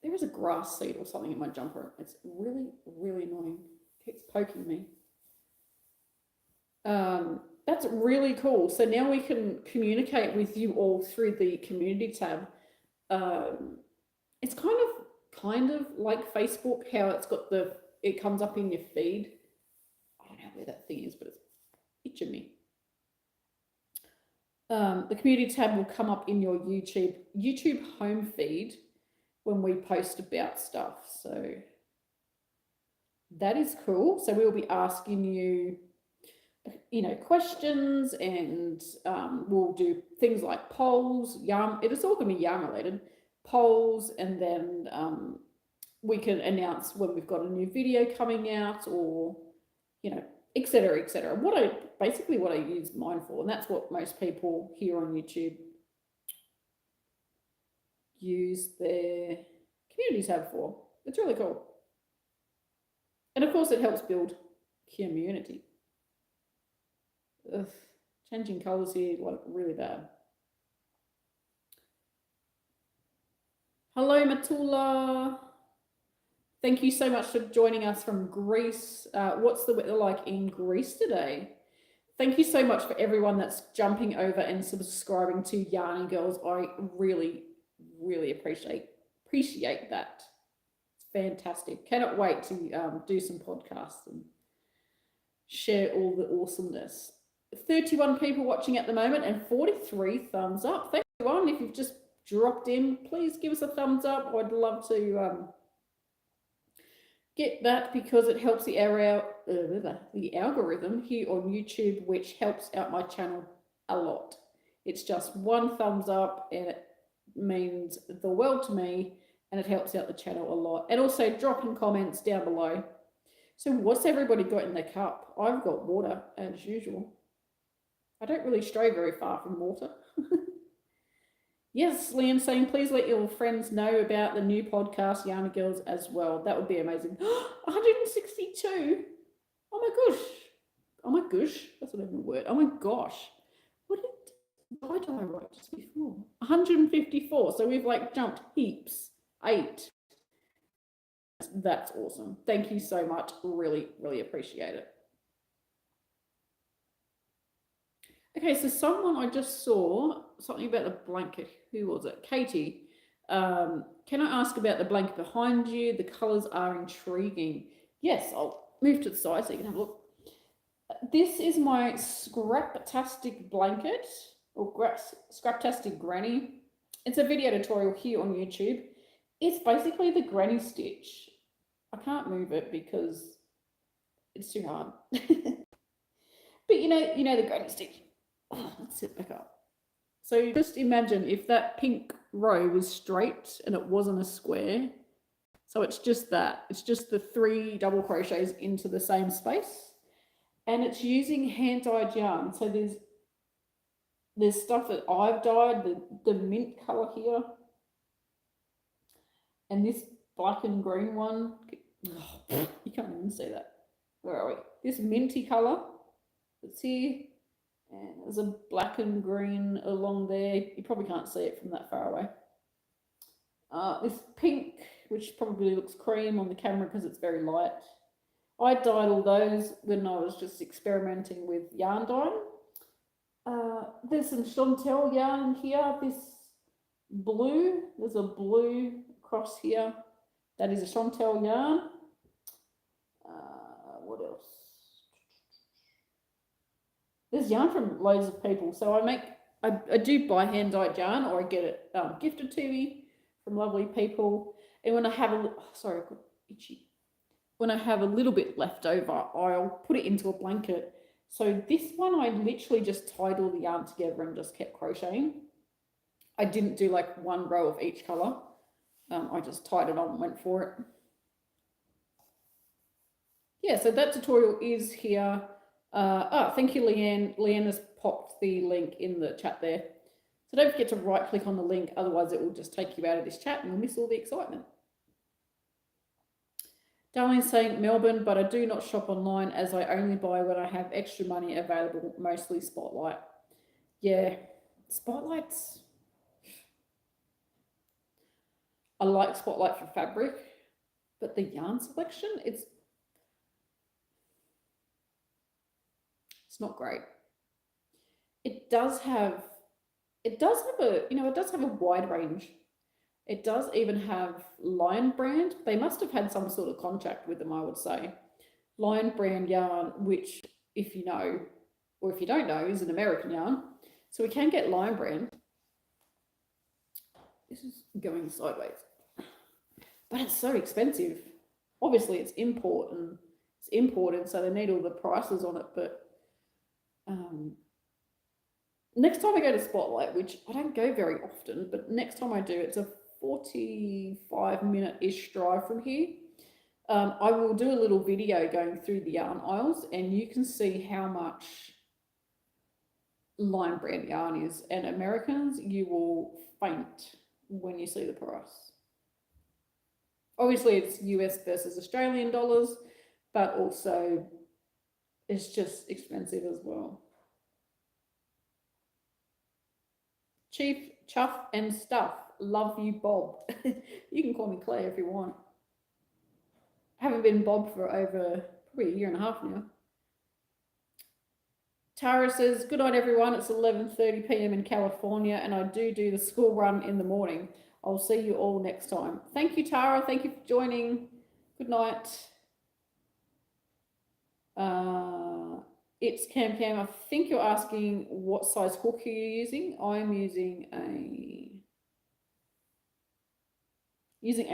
Speaker 1: There is a grass seed or something in my jumper. It's really, really annoying. It keeps poking me. That's really cool. So now we can communicate with you all through the community tab. It's kind of like Facebook, how it's got it comes up in your feed. I don't know where that thing is, but it's itching me. The community tab will come up in your YouTube home feed when we post about stuff. So that is cool. So we'll be asking you, questions, and we'll do things like polls, yarn. It is all going to be yarn related, polls, and then we can announce when we've got a new video coming out, or et cetera, et cetera. What I use mine for, and that's what most people here on YouTube use their community tab for. It's really cool. And of course it helps build community. Ugh, changing colours here, like really bad. Hello, Matula. Thank you so much for joining us from Greece. What's the weather like in Greece today? Thank you so much for everyone that's jumping over and subscribing to Yarny Girls. I really, really appreciate that. It's fantastic. Cannot wait to do some podcasts and share all the awesomeness. 31 people watching at the moment and 43 thumbs up. Thank you, everyone. If you've just dropped in, please give us a thumbs up. I'd love to get that, because it helps the algorithm here on YouTube, which helps out my channel a lot. It's just one thumbs up and it means the world to me, and it helps out the channel a lot. And also drop in comments down below. So what's everybody got in their cup? I've got water as usual. I don't really stray very far from water. Yes, Liam saying, please let your friends know about the new podcast, Yarny Girls, as well. That would be amazing. 162. Oh my gosh. Oh my gosh. That's not even a word. Oh my gosh. What did I write just before? 154. So we've jumped heaps. 8. That's awesome. Thank you so much. Really, really appreciate it. Okay, so someone I just saw something about the blanket. Who was it? Katie. Can I ask about the blanket behind you? The colours are intriguing. Yes, I'll move to the side so you can have a look. This is my Scraptastic blanket, or Scraptastic Granny. It's a video tutorial here on YouTube. It's basically the granny stitch. I can't move it because it's too hard. But you know the granny stitch. Oh, let's sit back up. So just imagine if that pink row was straight and it wasn't a square. So it's just that. It's just the 3 double crochets into the same space. And it's using hand-dyed yarn. So there's stuff that I've dyed, the mint colour here. And this black and green one. Oh, you can't even see that. Where are we? This minty colour that's here. And there's a black and green along there. You probably can't see it from that far away. This pink, which probably looks cream on the camera because it's very light. I dyed all those when I was just experimenting with yarn dyeing. There's some Chantel yarn here. This blue, there's a blue cross here. That is a Chantel yarn. What else? There's yarn from loads of people. So I do buy hand-dyed yarn, or I get it gifted to me from lovely people. And when I have sorry, I've got itchy. When I have a little bit left over, I'll put it into a blanket. So this one, I literally just tied all the yarn together and just kept crocheting. I didn't do like one row of each color. I just tied it on and went for it. Yeah, so that tutorial is here. Thank you, Leanne. Leanne has popped the link in the chat there. So don't forget to right click on the link, otherwise it will just take you out of this chat and you'll miss all the excitement. Darlene's saying Melbourne, but I do not shop online as I only buy when I have extra money available, mostly Spotlight. Yeah, Spotlight's... I like Spotlight for fabric, but the yarn selection, it's not great. It does have a wide range. It does even have Lion brand. They must have had some sort of contract with them, I would say. Lion brand yarn, which, if you know, or if you don't know, is an American yarn. So we can get Lion brand. This is going sideways. But it's so expensive. Obviously, it's imported, so they need all the prices on it. But next time I go to Spotlight, which I don't go very often, but next time I do, it's a 45-minute-ish drive from here. I will do a little video going through the yarn aisles, and you can see how much Lion brand yarn is. And Americans, you will faint when you see the price. Obviously, it's US versus Australian dollars, but also it's just expensive as well. Chief Chuff and Stuff. Love you, Bob. You can call me Claire if you want. I haven't been Bob for over probably a year and a half now. Tara says, good night, everyone. It's 11:30 p.m. in California, and I do the school run in the morning. I'll see you all next time. Thank you, Tara. Thank you for joining. Good night. It's Cam. I think you're asking what size hook are you using. I'm using a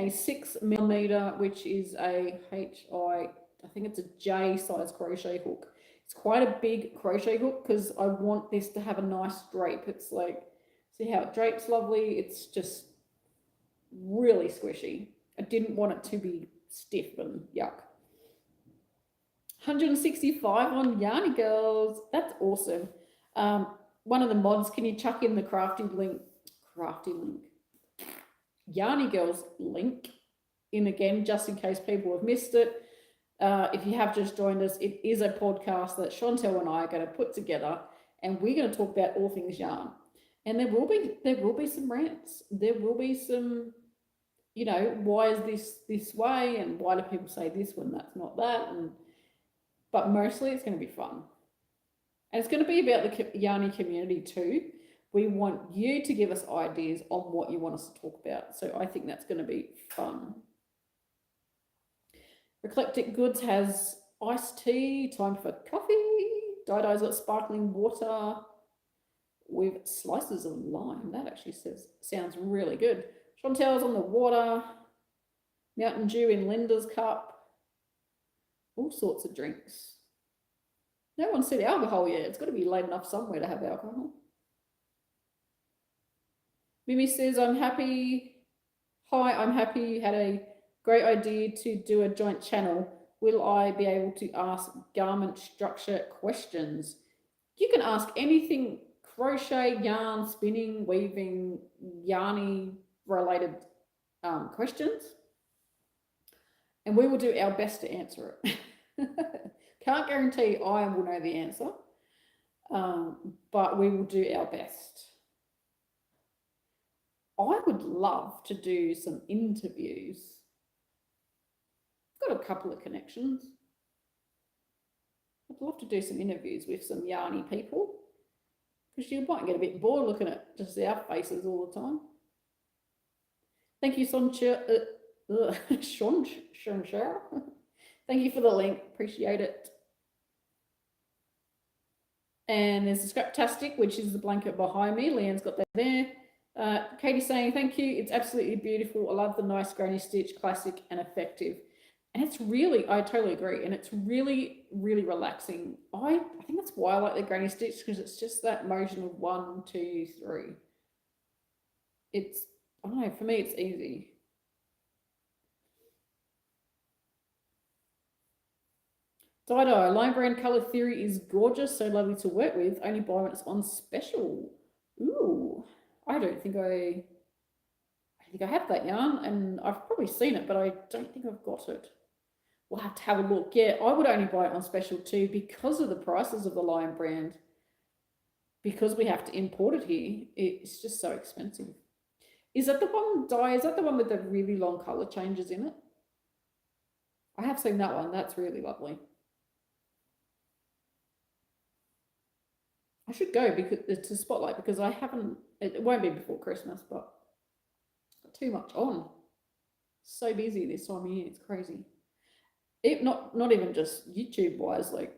Speaker 1: 6mm, which is a I think it's a J size crochet hook. It's quite a big crochet hook because I want this to have a nice drape. It's like, see how it drapes lovely? It's just really squishy. I didn't want it to be stiff and yuck. 165 on Yarny Girls. That's awesome. One of the mods, can you chuck in the crafty link? Yarny Girls link in again, just in case people have missed it. If you have just joined us, it is a podcast that Chantel and I are going to put together, and we're going to talk about all things yarn. And there will be some rants. There will be some, why is this way, and why do people say this when that's not that? But mostly it's going to be fun. And it's going to be about the Yarny community too. We want you to give us ideas on what you want us to talk about. So I think that's going to be fun. Eclectic Goods has iced tea, time for coffee. Dido's got sparkling water with slices of lime. That actually sounds really good. Chantel's on the water. Mountain Dew in Linda's cup. All sorts of drinks. No one said alcohol yet. It's got to be late enough somewhere to have alcohol. Mimi says, I'm happy. Hi, I'm happy you had a great idea to do a joint channel. Will I be able to ask garment structure questions? You can ask anything crochet, yarn, spinning, weaving, yarny related questions. And we will do our best to answer it. Can't guarantee I will know the answer, but we will do our best. I would love to do some interviews. I've got a couple of connections. I'd love to do some interviews with some yarny people, because you might get a bit bored looking at just our faces all the time. Thank you, Soncha. Sean. Thank you for the link. Appreciate it. And there's the Scraptastic, which is the blanket behind me. Leanne's got that there. Katie saying, thank you. It's absolutely beautiful. I love the nice granny stitch, classic and effective. And it's really, I totally agree. And it's really, really relaxing. I think that's why I like the granny stitch, because it's just that motion of 1, 2, 3. It's, I don't know, for me, it's easy. Dye, line brand color theory is gorgeous, so lovely to work with. Only buy when it's on special. Ooh, I think I have that yarn, and I've probably seen it, but I don't think I've got it. We'll have to have a look. Yeah, I would only buy it on special too because of the prices of the line brand. Because we have to import it here, it's just so expensive. Is that the one, Dye? Is that the one with the really long color changes in it? I have seen that one. That's really lovely. I should go because to Spotlight, because I haven't. It won't be before Christmas, but too much on. So busy this time of year. It's crazy. It not even just YouTube wise, like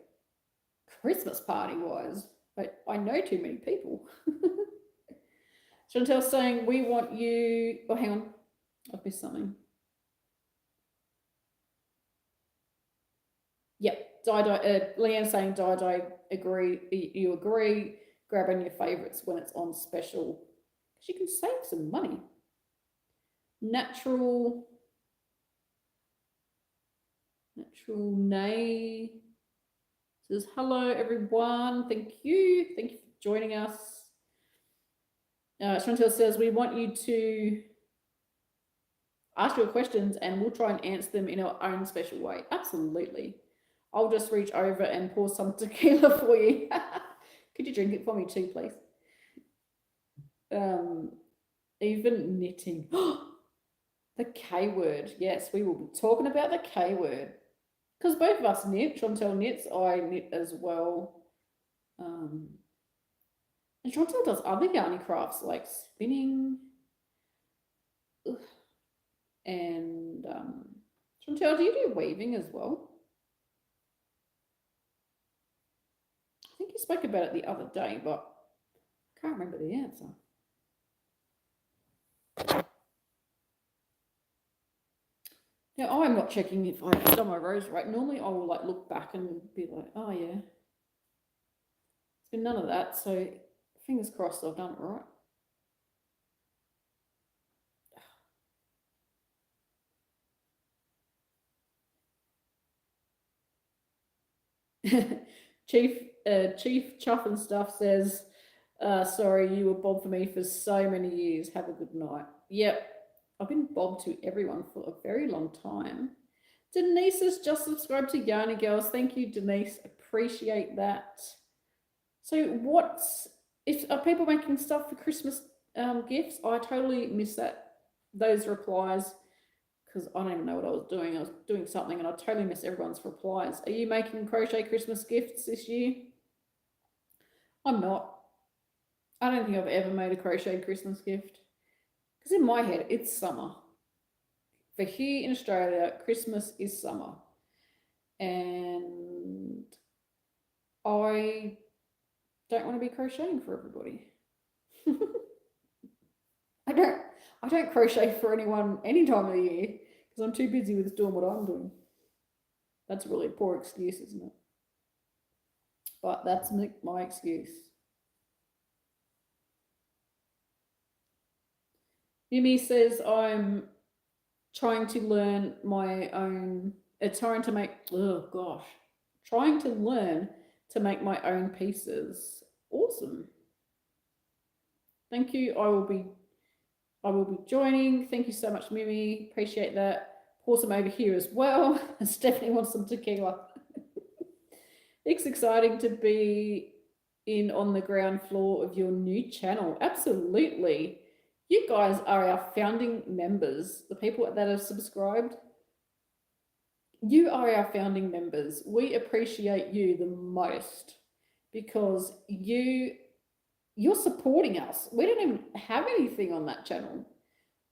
Speaker 1: Christmas party wise. But I know too many people. Chantel's saying we want you. Oh, hang on, I've missed something. Yep. Leanne saying Dye, agree. You agree. Grabbing your favourites when it's on special, because you can save some money. Natural Nay says hello everyone. Thank you for joining us. Chantel says we want you to ask your questions and we'll try and answer them in our own special way. Absolutely. I'll just reach over and pour some tequila for you. Could you drink it for me too, please? Even knitting. The K word. Yes, we will be talking about the K word. Because both of us knit. Chantel knits. I knit as well. And Chantel does other yarny crafts like spinning. And Chantel, do you do weaving as well? I think you spoke about it the other day, but I can't remember the answer. Now, I'm not checking if I've done my rows right. Normally I will like look back and be like, oh yeah. It's been none of that, so fingers crossed I've done it right. Chief Chuff and Stuff says, sorry, you were Bob for me for so many years. Have a good night. Yep, I've been Bob to everyone for a very long time. Denise has just subscribed to Yarny Girls. Thank you, Denise. Appreciate that. So are people making stuff for Christmas gifts? I totally missed those replies, because I don't even know what I was doing. I was doing something and I totally missed everyone's replies. Are you making crochet Christmas gifts this year? I'm not. I don't think I've ever made a crochet Christmas gift, because in my head it's summer. For here in Australia, Christmas is summer, and I don't want to be crocheting for everybody. I don't crochet for anyone any time of the year, because I'm too busy with doing what I'm doing. That's really a poor excuse, isn't it? But that's my excuse. Mimi says I'm trying to learn my own. Trying to learn to make my own pieces. Awesome. Thank you. I will be joining. Thank you so much, Mimi. Appreciate that. Pour some over here as well. Stephanie wants some tequila. It's exciting to be in on the ground floor of your new channel. Absolutely. You guys are our founding members, the people that have subscribed. You are our founding members. We appreciate you the most, because you're supporting us. We don't even have anything on that channel.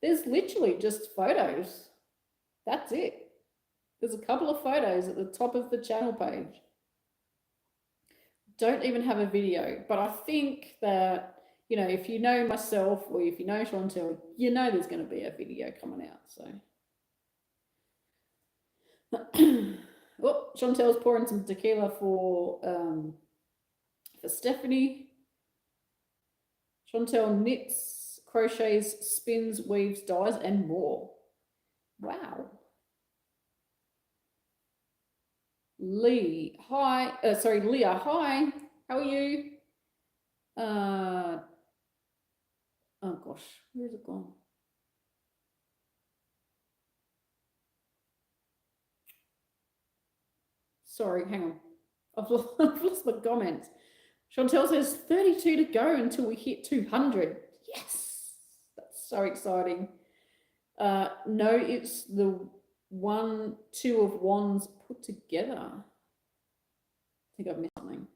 Speaker 1: There's literally just photos. That's it. There's a couple of photos at the top of the channel page. Don't even have a video, but I think that you know, if you know myself or if you know Chantel, you know there's going to be a video coming out. So, oh, Chantel's pouring some tequila for Stephanie. Chantel knits, crochets, spins, weaves, dyes, and more. Wow. Leah, hi. How are you? Oh gosh, where's it gone? Sorry, hang on. I've lost my comments. Chantel says 32 to go until we hit 200. Yes, that's so exciting. No, it's the 1, 2 of wands put together. I think I've missed something.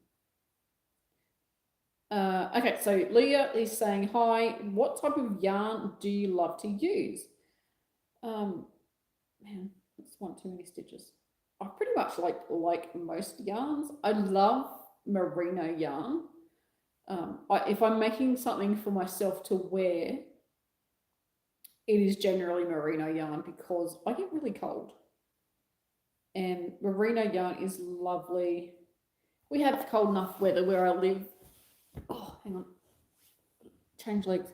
Speaker 1: Okay, so Leah is saying, hi, what type of yarn do you love to use? Man, that's one too many stitches. I pretty much like most yarns. I love merino yarn. If I'm making something for myself to wear, it is generally merino yarn because I get really cold. And merino yarn is lovely. We have cold enough weather where I live. Oh, hang on. Change legs.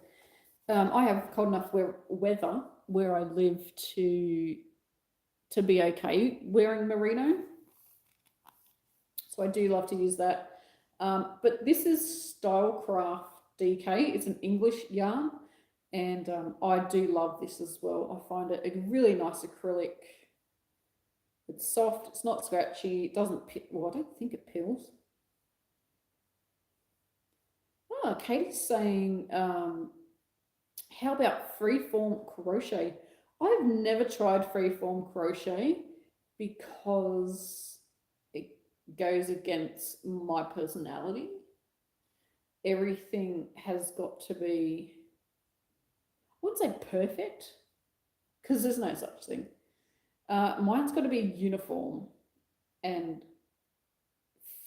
Speaker 1: I have cold enough weather where I live to be okay wearing merino. So I do love to use that. But this is Stylecraft DK. It's an English yarn. And I do love this as well. I find it a really nice acrylic. It's soft. It's not scratchy. It doesn't, well, I don't think it peels. Oh, Katie's saying, how about freeform crochet? I've never tried freeform crochet because it goes against my personality. Everything has got to be, I wouldn't say perfect, because there's no such thing. Mine's got to be uniform, and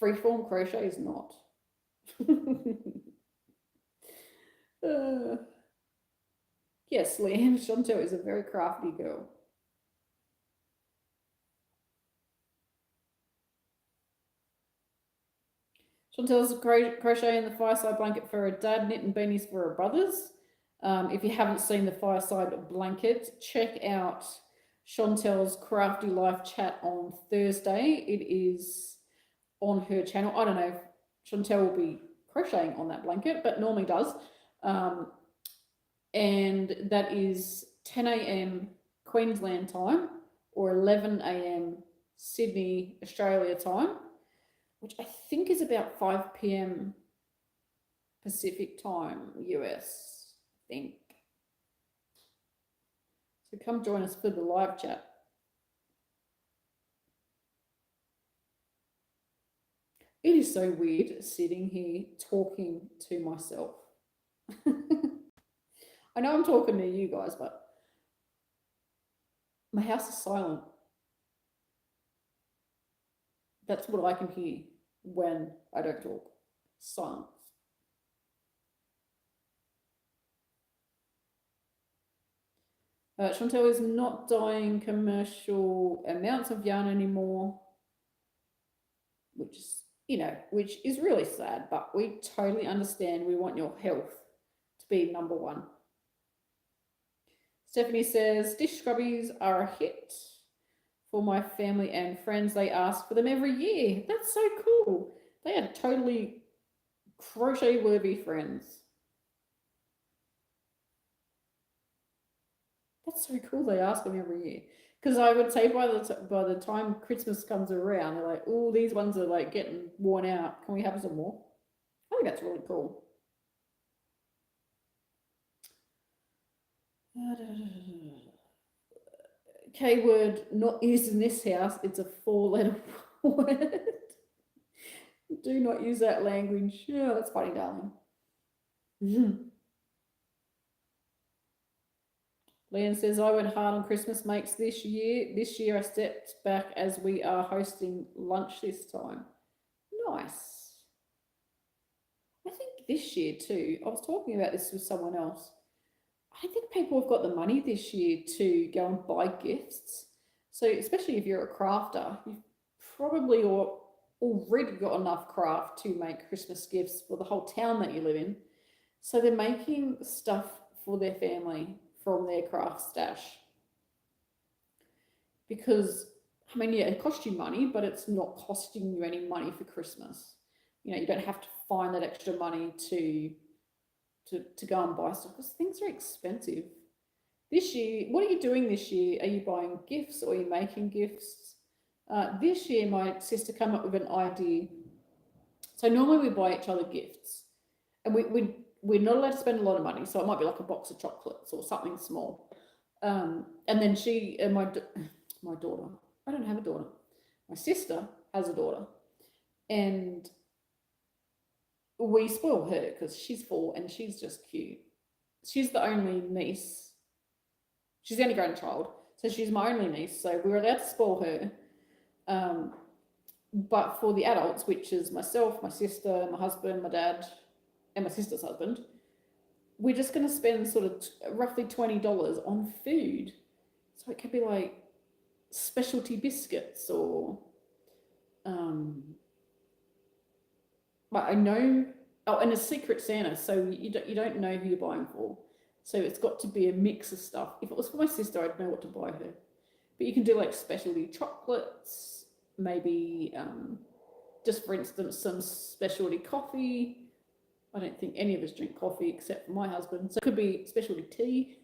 Speaker 1: freeform crochet is not. Yes, Leanne Chantel is a very crafty girl. Chantel's crocheting the fireside blanket for her dad, knitting beanies for her brothers. If you haven't seen the fireside blanket, check out Chantel's Crafty Life chat on Thursday. It is on her channel. I don't know if Chantel will be crocheting on that blanket, but normally does. And that is 10 a.m. Queensland time or 11 a.m. Sydney, Australia time, which I think is about 5 p.m. Pacific time, US, I think. So come join us for the live chat. It is so weird sitting here talking to myself. I know I'm talking to you guys, but my house is silent. That's what I can hear when I don't talk. Silence. Chantel is not dyeing commercial amounts of yarn anymore, which is really sad, but we totally understand. We want your health to be number one. Stephanie says, dish scrubbies are a hit for my family and friends. They ask for them every year. That's so cool. They are totally crochet-worthy friends. That's so cool. They ask them every year. Because I would say by the time Christmas comes around, they're like, oh, these ones are like getting worn out. Can we have some more? I think that's really cool. K-word not used in this house. It's a 4-letter word. Do not use that language. Yeah, that's funny, darling. Leanne says, I went hard on Christmas makes this year. This year I stepped back as we are hosting lunch this time. Nice. I think this year too. I was talking about this with someone else. I don't think people have got the money this year to go and buy gifts. So especially if you're a crafter, you've probably already got enough craft to make Christmas gifts for the whole town that you live in. So they're making stuff for their family from their craft stash. Because, I mean, yeah, it costs you money, but it's not costing you any money for Christmas. You know, you don't have to find that extra money to go and buy stuff because things are expensive. This year, what are you doing this year? Are you buying gifts or are you making gifts? This year, my sister came up with an idea. So normally we buy each other gifts, and we're not allowed to spend a lot of money. So it might be like a box of chocolates or something small. And then she and my daughter, I don't have a daughter. My sister has a daughter, and we spoil her because she's 4 and she's just cute. She's the only niece. She's the only grandchild, so she's my only niece. So we were allowed to spoil her. But for the adults, which is myself, my sister, my husband, my dad, and my sister's husband, we're just going to spend sort of roughly $20 on food. So it could be like specialty biscuits or I know, and a Secret Santa, so you don't know who you're buying for. So it's got to be a mix of stuff. If it was for my sister, I'd know what to buy her. But you can do like specialty chocolates, maybe just for instance, some specialty coffee. I don't think any of us drink coffee except for my husband. So it could be specialty tea.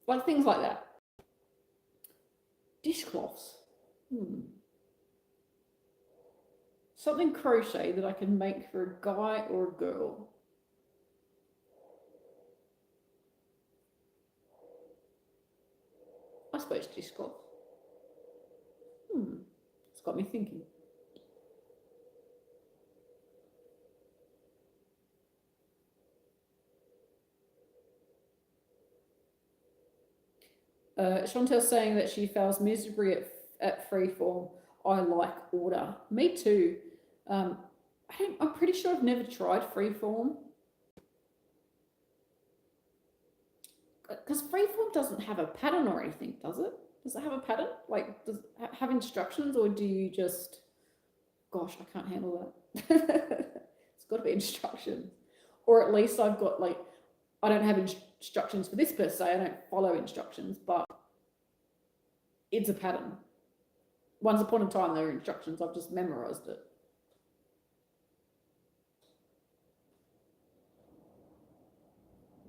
Speaker 1: Like things like that. Dishcloths. Something crochet that I can make for a guy or a girl. I suppose dishcloth. It's got me thinking. Chantel's saying that she fails miserably at freeform. I like order. Me too. I'm pretty sure I've never tried freeform. Because freeform doesn't have a pattern or anything, does it? Does it have a pattern? Like, does it have instructions, or do you just, gosh, I can't handle that. It's got to be instructions. Or at least I've got, like, I don't have instructions for this per se. I don't follow instructions, but it's a pattern. Once upon a time, there were instructions. I've just memorized it.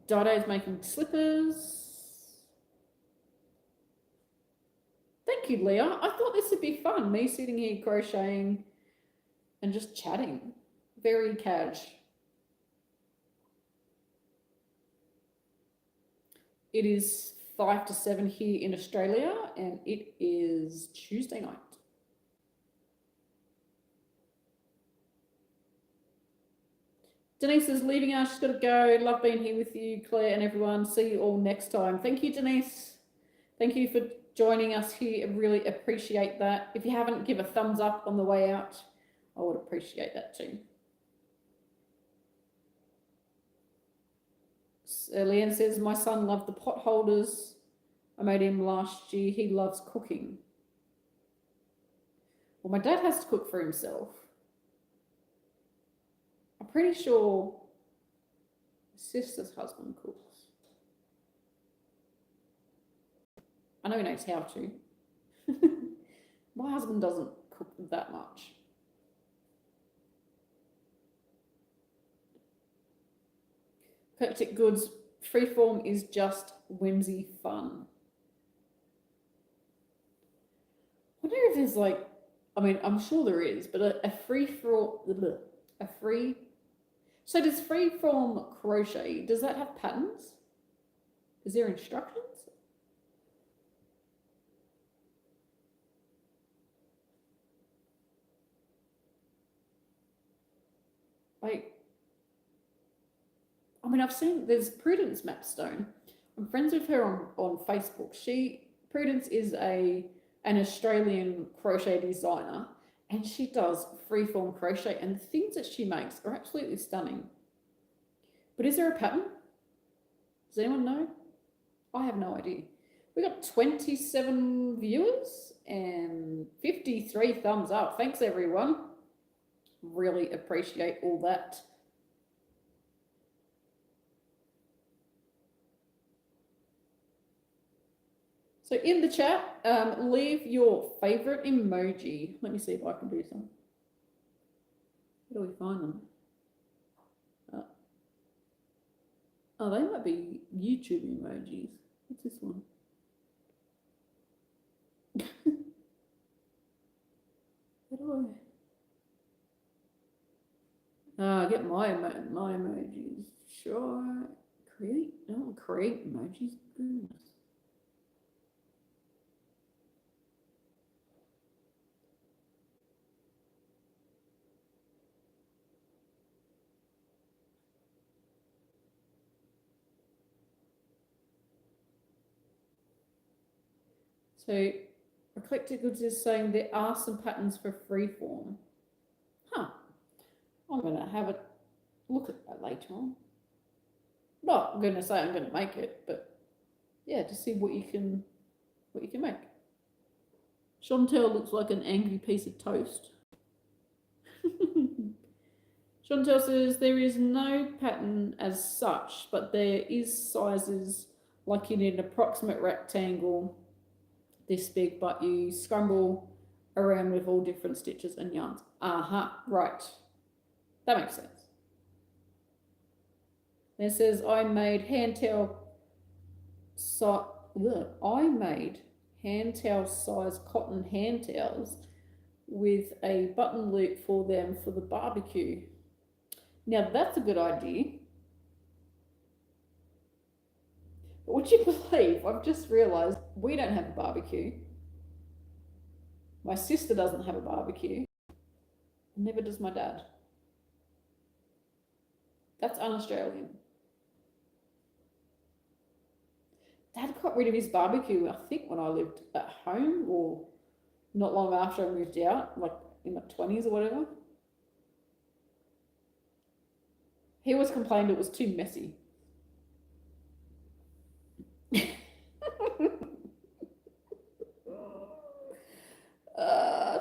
Speaker 1: Dido's making slippers. Thank you, Leah. I thought this would be fun, me sitting here crocheting and just chatting. Very cash. It is 5 to 7 here in Australia, and it is Tuesday night. Denise is leaving us. She's got to go. Love being here with you, Claire, and everyone. See you all next time. Thank you, Denise. Thank you for joining us here. I really appreciate that. If you haven't, give a thumbs up on the way out. I would appreciate that too. Leanne says, my son loved the pot holders. I made him last year. He loves cooking. Well, my dad has to cook for himself. I'm pretty sure my sister's husband cooks. I know he knows how to. My husband doesn't cook that much. Peptic Goods, freeform is just whimsy fun. I wonder if there's like, I mean, I'm sure there is, but a free. So does freeform crochet, does that have patterns? Is there instructions? Like, I mean, I've seen, there's Prudence Mapstone. I'm friends with her on Facebook. Prudence is an Australian crochet designer, And she does freeform crochet, and the things that she makes are absolutely stunning. But is there a pattern? Does anyone know? I have no idea. We got 27 viewers and 53 thumbs up. Thanks, everyone. Really appreciate all that. So in the chat, leave your favorite emoji. Let me see if I can do some. Where do we find them? Oh, they might be YouTube emojis. What's this one? How do I? Get my emojis. Sure. Create? Oh, create emojis. Goodness. So, Eclectic Goods is saying there are some patterns for freeform. Huh. I'm going to have a look at that later on. Not going to say I'm going to make it, but yeah, to see what you can make. Chantel looks like an angry piece of toast. Chantel says there is no pattern as such, but there is sizes like in an approximate rectangle this big, but you scramble around with all different stitches and yarns. Right. That makes sense. And it says I made hand towel size cotton hand towels with a button loop for them for the barbecue. Now that's a good idea. But would you believe, I've just realised we don't have a barbecue. My sister doesn't have a barbecue. Neither does my dad. That's un-Australian. Dad got rid of his barbecue, I think, when I lived at home or not long after I moved out, like in my 20s or whatever. He always complained it was too messy.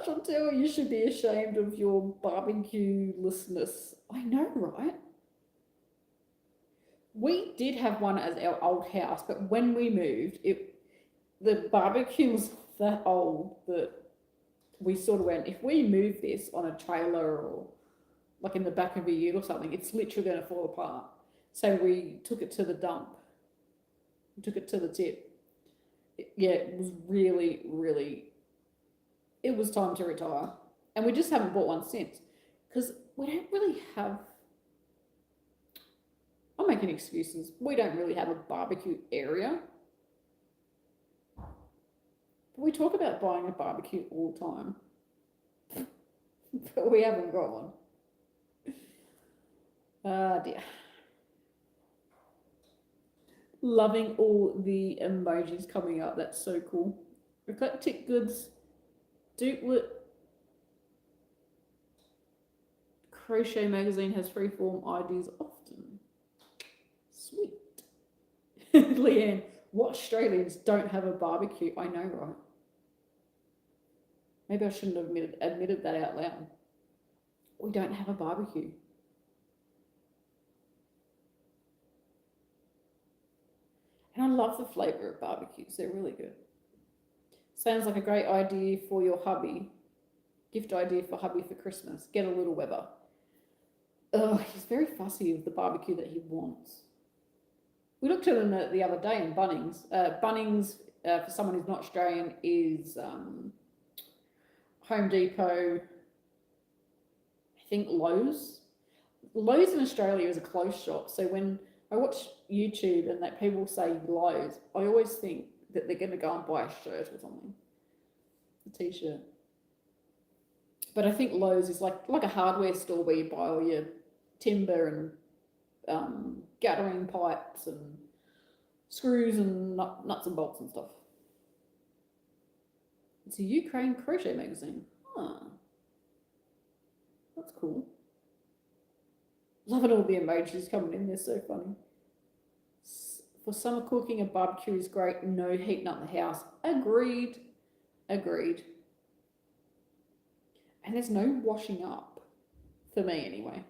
Speaker 1: Chantel, you should be ashamed of your barbecue-lessness. I know, right? We did have one at our old house, but when we moved, the barbecue was that old that we sort of went, if we move this on a trailer or like in the back of a ute or something, it's literally going to fall apart. So we took it to the dump. We took it to the tip. It was really, really, it was time to retire. And we just haven't bought one since because we don't really have, I'm making excuses. We don't really have a barbecue area. But we talk about buying a barbecue all the time. But we haven't got one. Dear. Loving all the emojis coming up. That's so cool. Eclectic Goods, Dukelet Crochet Magazine has freeform ideas often. Sweet. Leanne, what Australians don't have a barbecue? I know, right? Maybe I shouldn't have admitted that out loud. We don't have a barbecue. And I love the flavour of barbecues. They're really good. Sounds like a great idea for your hubby. Gift idea for hubby for Christmas. Get a little Weber. He's very fussy with the barbecue that he wants. We looked at them the other day in Bunnings. Bunnings, for someone who's not Australian, is Home Depot, I think Lowe's. Lowe's in Australia is a clothes shop. So when I watch YouTube and that people say Lowe's, I always think that they're going to go and buy a shirt or something, a t-shirt. But I think Lowe's is like a hardware store where you buy all your timber and gathering pipes and screws and nuts and bolts and stuff. It's a Ukraine crochet magazine. Huh. That's cool. Loving all the emojis coming in. They're so funny. For summer cooking, a barbecue is great. No heating up the house. Agreed. Agreed. And there's no washing up. For me, anyway.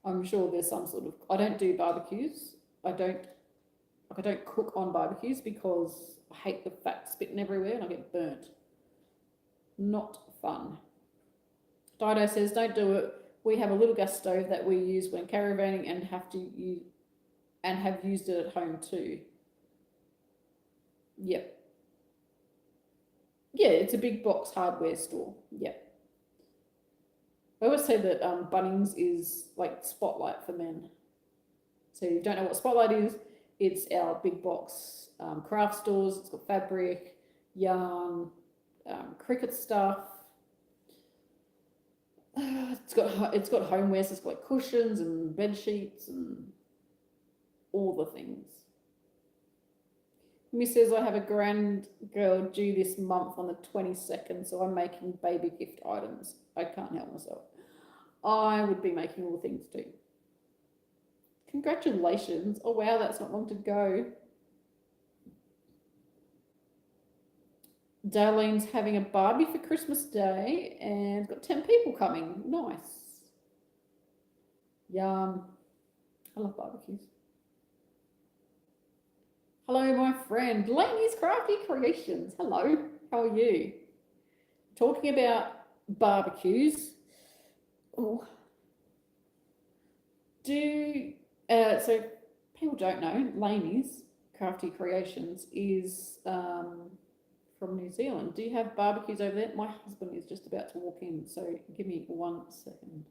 Speaker 1: I'm sure there's some sort of... I don't do barbecues. I don't cook on barbecues because I hate the fat spitting everywhere and I get burnt. Not fun. Dido says, don't do it. We have a little gas stove that we use when caravanning and have used it at home too. Yep. Yeah, it's a big box hardware store. Yep. I always say that Bunnings is like Spotlight for men. So if you don't know what Spotlight is, it's our big box craft stores. It's got fabric, yarn, cricket stuff. It's got homewares. So it's got like cushions and bed sheets and all the things. Mimi says I have a grand girl due this month on the 22nd, so I'm making baby gift items. I can't help myself. I would be making all the things too. Congratulations. Oh wow, that's not long to go. Darlene's having a barbie for Christmas Day and got 10 people coming. Nice. Yum. I love barbecues. Hello, my friend. Lainey's Crafty Creations. Hello. How are you? Talking about barbecues. Oh. So people don't know, Lainey's Crafty Creations is from New Zealand. Do you have barbecues over there? My husband is just about to walk in, so give me 1 second.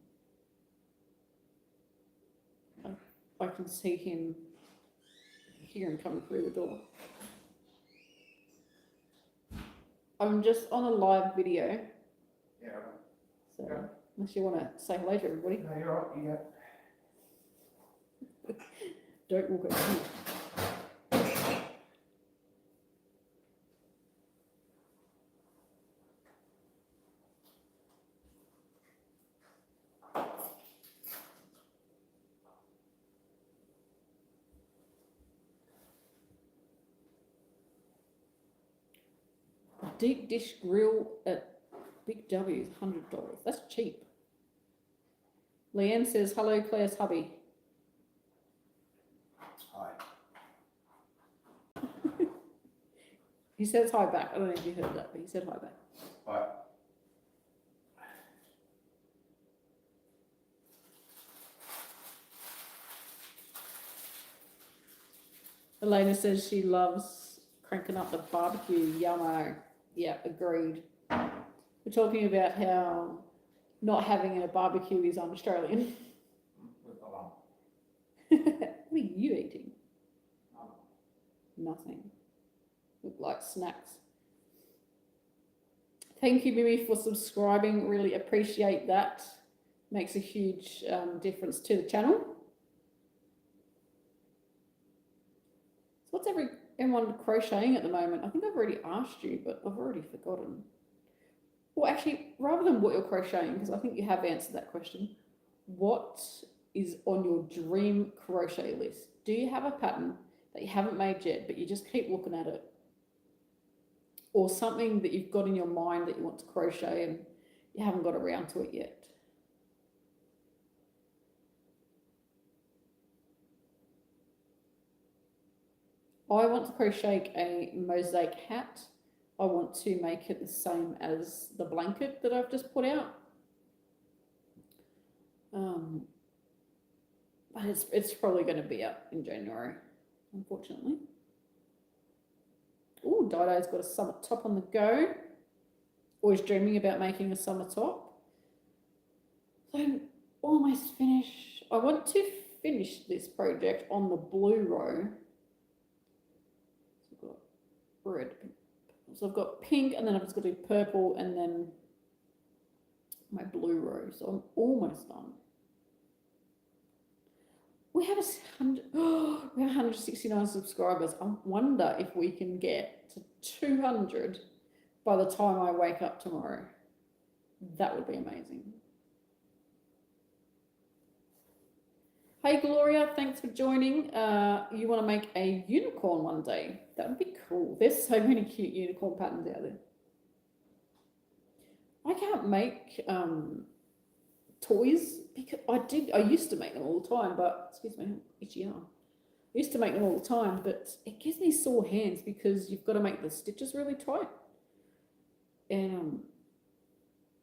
Speaker 1: I can see him, hear him coming through the door. I'm just on a live video.
Speaker 3: Yeah.
Speaker 1: So
Speaker 3: Yeah.
Speaker 1: unless you want to say hello to everybody.
Speaker 3: No, you're right, yeah.
Speaker 1: Don't walk over here. Deep dish grill at Big W is $100. That's cheap. Leanne says, hello, Claire's hubby.
Speaker 3: Hi.
Speaker 1: He says hi back. I don't know if you heard that, but he said hi back.
Speaker 3: Hi.
Speaker 1: Elena says she loves cranking up the barbecue. Yummo. Yeah, agreed. We're talking about how not having a barbecue is un-Australian. What are you eating? Nothing. Look like snacks. Thank you, Mimi, for subscribing. Really appreciate that. Makes a huge difference to the channel. So what's everyone crocheting at the moment? I think I've already asked you, but I've already forgotten. Well, actually, rather than what you're crocheting, because I think you have answered that question, what is on your dream crochet list? Do you have a pattern that you haven't made yet, but you just keep looking at it? Or something that you've got in your mind that you want to crochet and you haven't got around to it yet? I want to crochet a mosaic hat. I want to make it the same as the blanket that I've just put out. But it's probably going to be out in January, unfortunately. Oh, Dido's got a summer top on the go. Always dreaming about making a summer top. So I'm almost finished. I want to finish this project on the blue row. So I've got red. So I've got pink, and then I've just got to do purple, and then my blue row. So I'm almost done. We have 169 subscribers. I wonder if we can get to 200 by the time I wake up tomorrow. That would be amazing. Hey Gloria, thanks for joining. You want to make a unicorn one day? That would be cool. There's so many cute unicorn patterns out there. I can't make toys because I used to make them all the time, but excuse me, itchy arm. I used to make them all the time, but it gives me sore hands because you've got to make the stitches really tight. And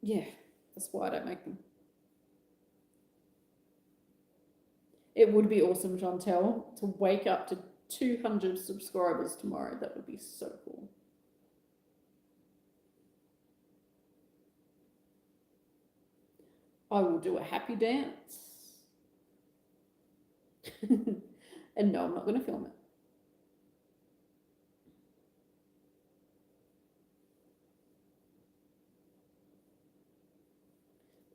Speaker 1: yeah, that's why I don't make them. It would be awesome, Chantel, to wake up to 200 subscribers tomorrow. That would be so cool. I will do a happy dance. And no, I'm not going to film it.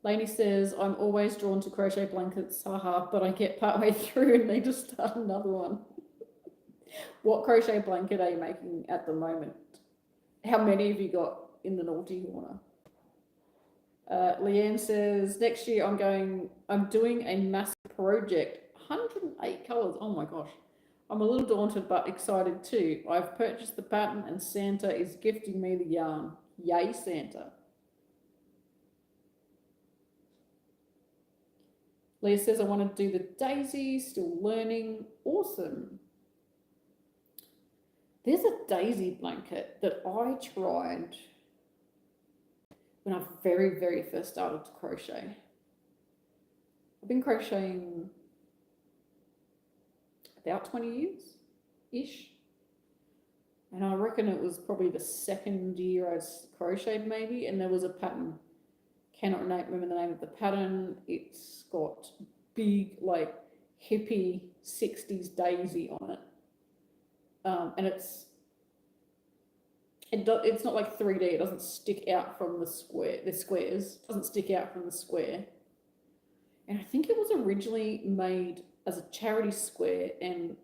Speaker 1: Lainey says, I'm always drawn to crochet blankets, haha, but I get partway through and need to start another one. What crochet blanket are you making at the moment? How many have you got in the naughty corner? Leanne says, next year I'm doing a massive project, 108 colours, oh my gosh. I'm a little daunted but excited too. I've purchased the pattern and Santa is gifting me the yarn. Yay, Santa. Leah says, I want to do the daisy, still learning. Awesome. There's a daisy blanket that I tried when I very, very first started to crochet. I've been crocheting about 20 years-ish. And I reckon it was probably the second year I crocheted maybe, and there was a pattern. Cannot remember the name of the pattern. It's got big, like, hippie 60s daisy on it. And it's not like 3D. It doesn't stick out from the squares. It doesn't stick out from the square. And I think it was originally made as a charity square. And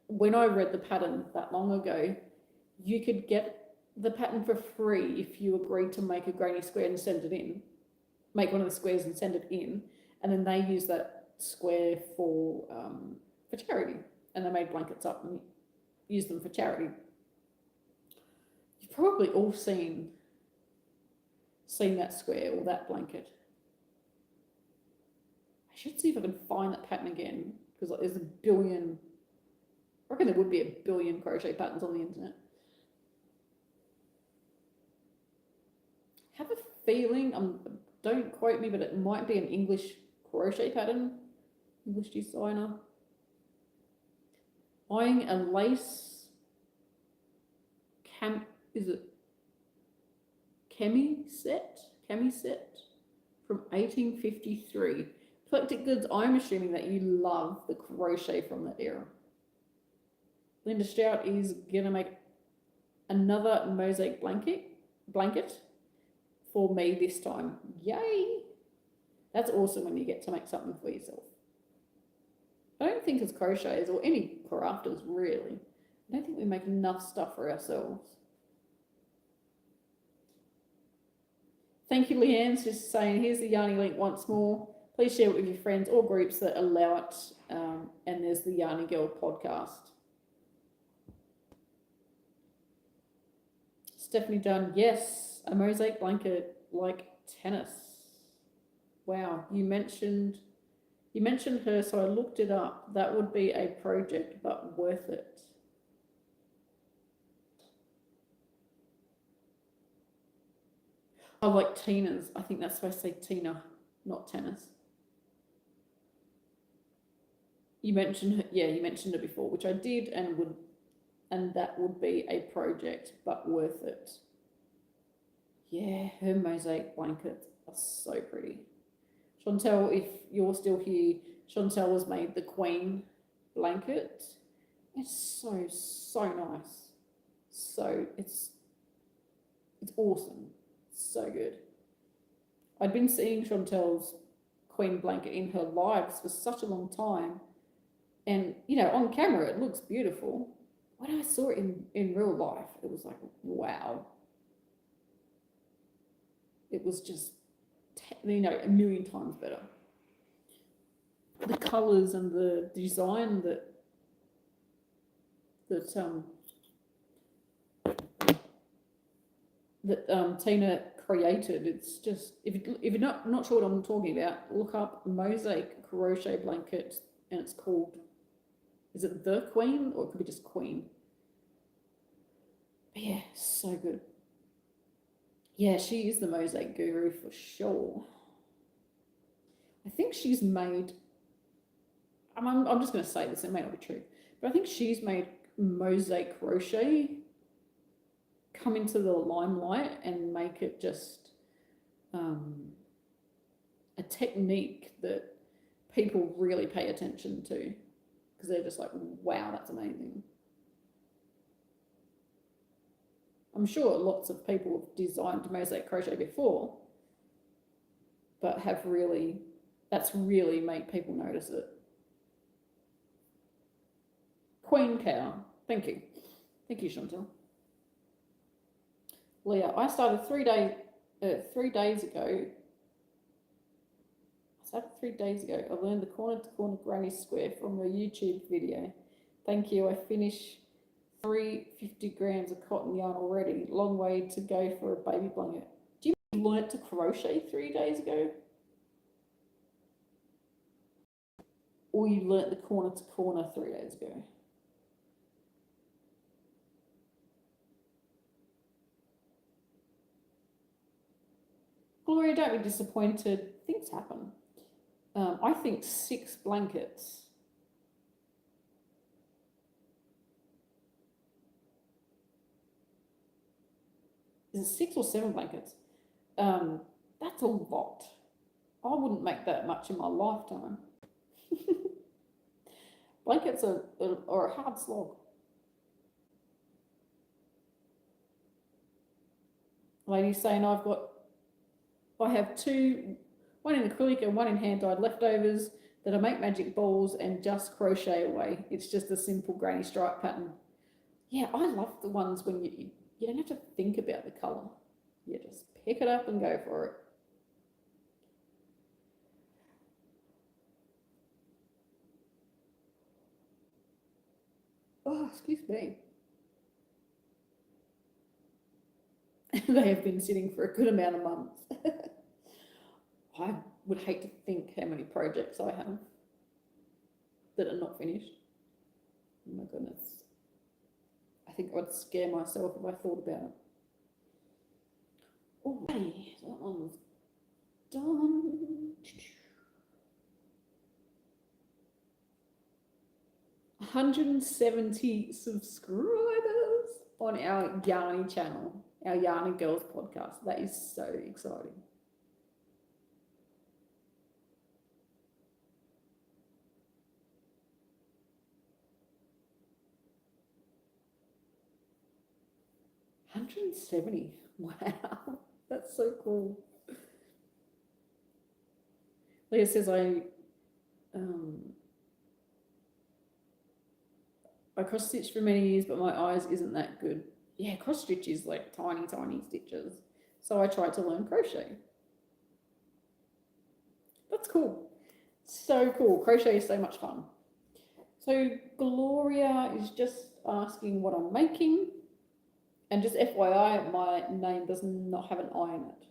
Speaker 1: when I read the pattern that long ago, you could get the pattern for free if you agreed to make a granny square and send it in. Make one of the squares and send it in, and then they use that square for charity, and they made blankets up and used them for charity. You've probably all seen that square or that blanket. I should see if I can find that pattern again, because there's a billion. I reckon there would be a billion crochet patterns on the internet. Have a feeling don't quote me, but it might be an English crochet pattern. English designer. Buying a lace is it Chemi set from 1853. Eclectic Goods, I'm assuming that you love the crochet from that era. Linda Stout is gonna make another mosaic blanket for me this time. Yay! That's awesome when you get to make something for yourself. I don't think as crocheters or any crafters really, I don't think we make enough stuff for ourselves. Thank you, Leanne's just saying, here's the Yarny link once more. Please share it with your friends or groups that allow it. And there's the Yarny Girl podcast. Stephanie Dunn, yes. A mosaic blanket like tennis. Wow, you mentioned her, so I looked it up. That would be a project, but worth it. I like Tina's. I think that's supposed to say Tina, not tennis. You mentioned her, yeah, you mentioned her before, which I did, and that would be a project, but worth it. Yeah, her mosaic blankets are so pretty. Chantel, if you're still here, Chantel has made the Queen blanket. It's so nice. So it's awesome. It's so good. I'd been seeing Chantel's Queen blanket in her lives for such a long time. And, you know, on camera, it looks beautiful. When I saw it in real life, it was like, wow. It was just you know, a million times better. The colours and the design that Tina created, it's just, if you're not sure what I'm talking about, look up mosaic crochet blanket, and it's called, is it The Queen, or it could be just Queen? But yeah, so good. Yeah, she is the mosaic guru for sure. I think she's made, I'm just going to say this, it may not be true, but I think she's made mosaic crochet come into the limelight and make it just a technique that people really pay attention to, because they're just like, wow, that's amazing. I'm sure lots of people have designed mosaic crochet before, but that's really made people notice it. Queen cow, thank you Chantel. Leah, I started 3 days ago. I learned the corner to corner granny square from a YouTube video. Thank you. I finished 350 grams of cotton yarn already. Long way to go for a baby blanket. Do you learn to crochet 3 days ago? Or you learnt the corner to corner 3 days ago? Gloria, don't be disappointed. Things happen. I think 6 blankets. Is it 6 or 7 blankets? That's a lot. I wouldn't make that much in my lifetime. Blankets are a hard slog. Lady's saying I have 2, one in acrylic and one in hand dyed leftovers that I make magic balls and just crochet away. It's just a simple granny stripe pattern. Yeah, I love the ones when you don't have to think about the colour. You just pick it up and go for it. Oh, excuse me. They have been sitting for a good amount of months. I would hate to think how many projects I have that are not finished. Oh my goodness. I think I'd scare myself if I thought about it. Alrighty, so that one's done. 170 subscribers on our Yarny channel, our Yarny Girls podcast. That is so exciting. $170. Wow, that's so cool. Leah says I cross stitched for many years, but my eyes isn't that good. Yeah, cross stitch is like tiny stitches. So I tried to learn crochet. That's cool. So cool. Crochet is so much fun. So Gloria is just asking what I'm making. And just FYI, my name does not have an I in it.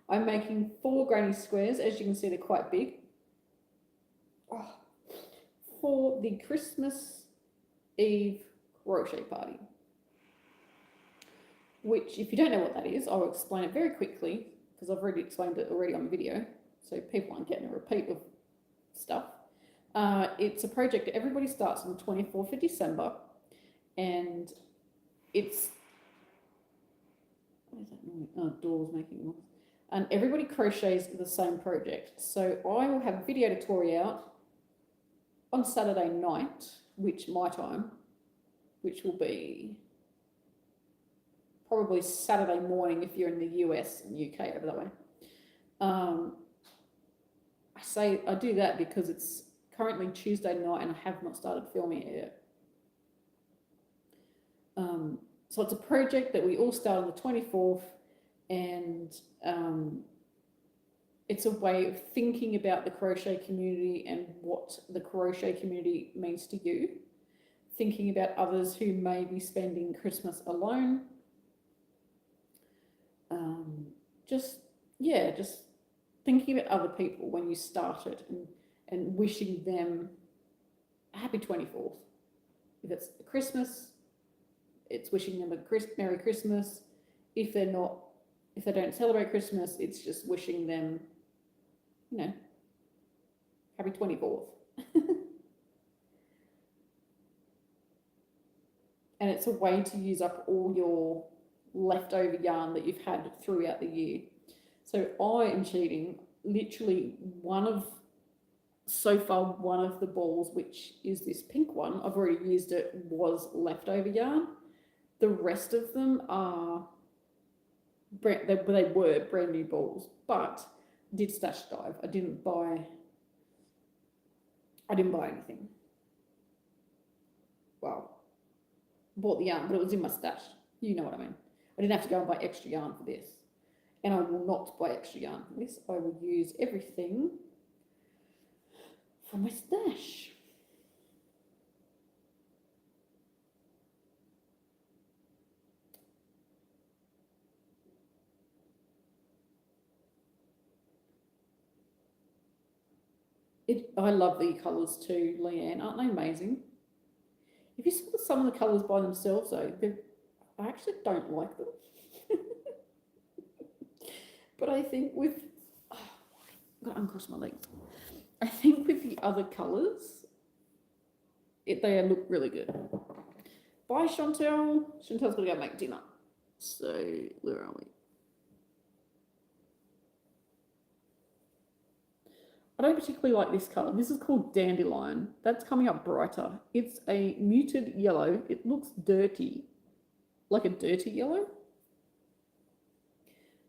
Speaker 1: I'm making 4 granny squares. As you can see, they're quite big. Oh, for the Christmas Eve crochet party. Which, if you don't know what that is, I'll explain it very quickly, because I've already explained it on the video, so people aren't getting a repeat of stuff. It's a project that everybody starts on the 24th of December, and it's, what is that noise? Oh, doors making noise. And everybody crochets the same project. So I will have a video tutorial out on Saturday night, which my time, which will be probably Saturday morning if you're in the US and UK over that way. I do that because it's currently Tuesday night and I have not started filming it yet. So it's a project that we all start on the 24th, and it's a way of thinking about the crochet community and what the crochet community means to you, thinking about others who may be spending Christmas alone. Just thinking about other people when you started and wishing them a happy 24th. If it's Christmas, it's wishing them a Merry Christmas. If they don't celebrate Christmas, it's just wishing them, happy 24th. And it's a way to use up all your leftover yarn that you've had throughout the year. So I am cheating. Literally one of the balls, which is this pink one, I've already used it, was leftover yarn. The rest of them are they were brand new balls, but did stash dive. I didn't buy anything. Well, bought the yarn, but it was in my stash. You know what I mean. I didn't have to go and buy extra yarn for this. And I will not buy extra yarn for this. I will use everything from my stash. I love the colours too, Leanne. Aren't they amazing? If you saw some of the colours by themselves though, I actually don't like them. But I think with, I've got to uncross my legs. I think with the other colours, they look really good. Bye, Chantel. Chantel's got to go make dinner. So, where are we? I don't particularly like this colour. This is called Dandelion. That's coming up brighter. It's a muted yellow. It looks dirty, like a dirty yellow.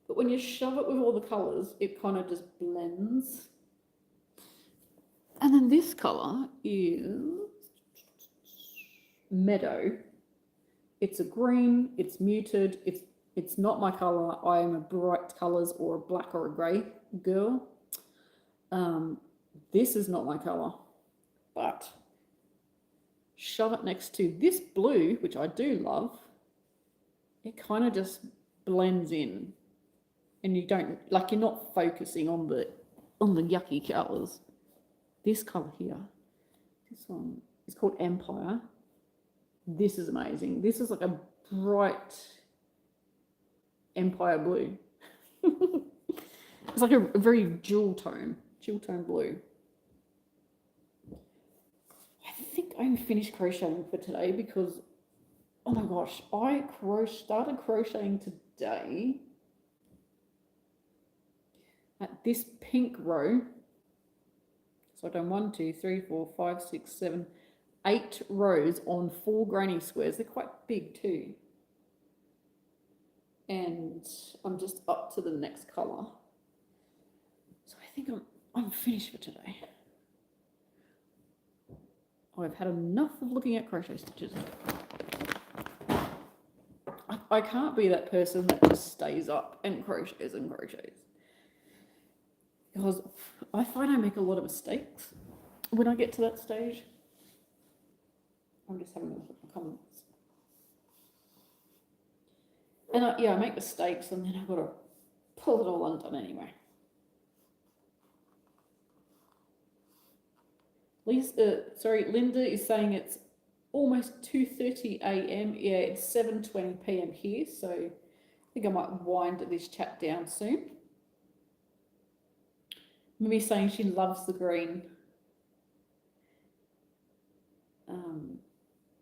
Speaker 1: But when you shove it with all the colours, it kind of just blends. And then this colour is Meadow. It's a green, it's muted, it's not my colour. I am a bright colours or a black or a grey girl. This is not my colour. But shove it next to this blue, which I do love, it kind of just blends in. And you don't, like, you're not focusing on the yucky colours. This colour here, this one is called Empire. This is amazing. This is like a bright Empire blue. It's like a very jewel tone blue. I think I'm finished crocheting for today because, oh my gosh, I started crocheting today at this pink row. So I've done 1, 2, 3, 4, 5, 6, 7, 8 rows on 4 granny squares. They're quite big too. And I'm just up to the next colour. So I think I'm finished for today. I've had enough of looking at crochet stitches. I can't be that person that just stays up and crochets and crochets. Because I find I make a lot of mistakes when I get to that stage. I'm just having a look at my comments. And I make mistakes and then I've got to pull it all undone anyway. Linda is saying it's almost 2:30 a.m. Yeah, it's 7:20 p.m. here, so I think I might wind this chat down soon. Mimi saying she loves the green.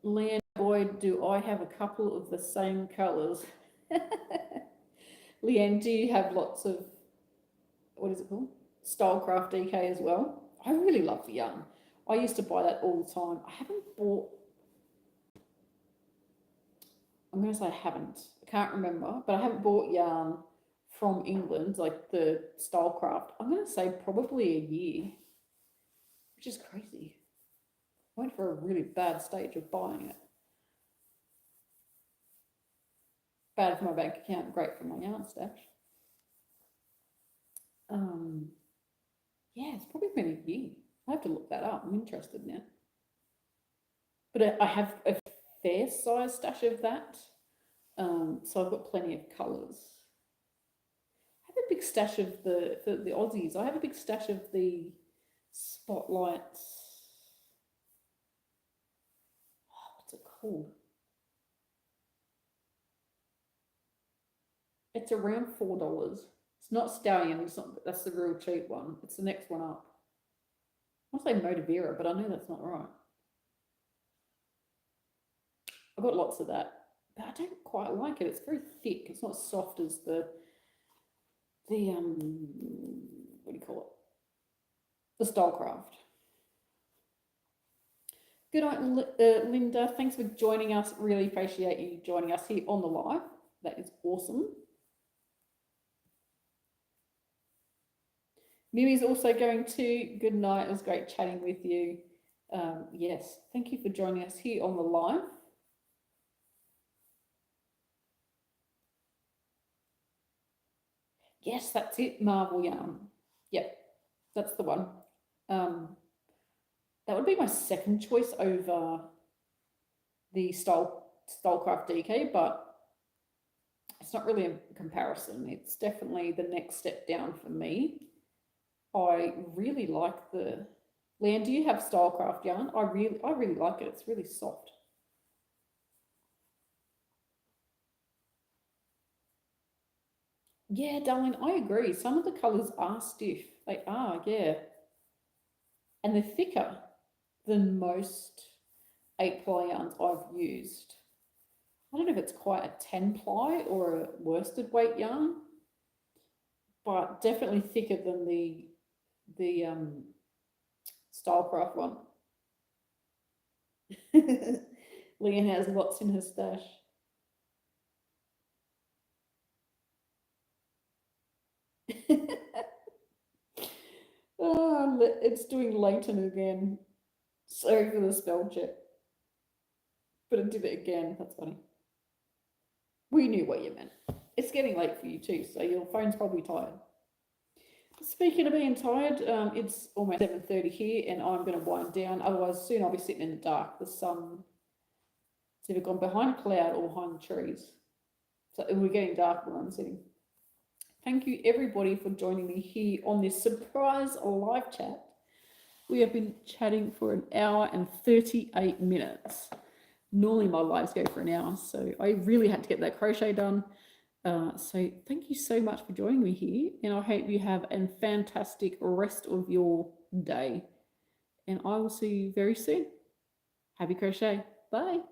Speaker 1: Leanne, boy, do I have a couple of the same colours. Leanne, do you have lots of, what is it called? Stylecraft DK as well? I really love the yarn. I used to buy that all the time. I haven't bought, I'm going to say I haven't. I can't remember, but I haven't bought yarn from England, like the Stylecraft. I'm going to say probably a year, which is crazy. I went for a really bad stage of buying it. Bad for my bank account, great for my yarn stash. Yeah, it's probably been a year. I have to look that up. I'm interested now. But I have a fair size stash of that. So I've got plenty of colours. I have a big stash of for the Aussies. I have a big stash of the spotlights. Oh, what's it called? It's around $4. It's not Stallion. It's not. That's the real cheap one. It's the next one up. I want to say Motivera, but I know that's not right. I've got lots of that, but I don't quite like it. It's very thick. It's not soft as the what do you call it? The Stylecraft. Good night, Linda. Thanks for joining us. Really appreciate you joining us here on the live. That is awesome. Mimi's also going to. Good night. It was great chatting with you. Yes, thank you for joining us here on the live. Yes, that's it, Marvel Yarn. Yep, that's the one. That would be my second choice over the Stylecraft DK, but it's not really a comparison. It's definitely the next step down for me. I really like the... Leanne, do you have Stylecraft yarn? I really like it. It's really soft. Yeah, darling, I agree. Some of the colours are stiff. They are, yeah. And they're thicker than most 8-ply yarns I've used. I don't know if it's quite a 10-ply or a worsted weight yarn, but definitely thicker than the Stylecraft one. Leanne has lots in her stash. Oh, it's doing Leighton again. Sorry for the spell check. But it did it again. That's funny. We knew what you meant. It's getting late for you too, so your phone's probably tired. Speaking of being tired, it's almost 7:30 here, and I'm going to wind down. Otherwise, soon I'll be sitting in the dark. The sun has either gone behind a cloud or behind the trees. So we're getting dark where I'm sitting. Thank you, everybody, for joining me here on this surprise live chat. We have been chatting for 1 hour and 38 minutes. Normally my lives go for an hour, so I really had to get that crochet done. So thank you so much for joining me here, and I hope you have a fantastic rest of your day. And I will see you very soon. Happy crochet. Bye.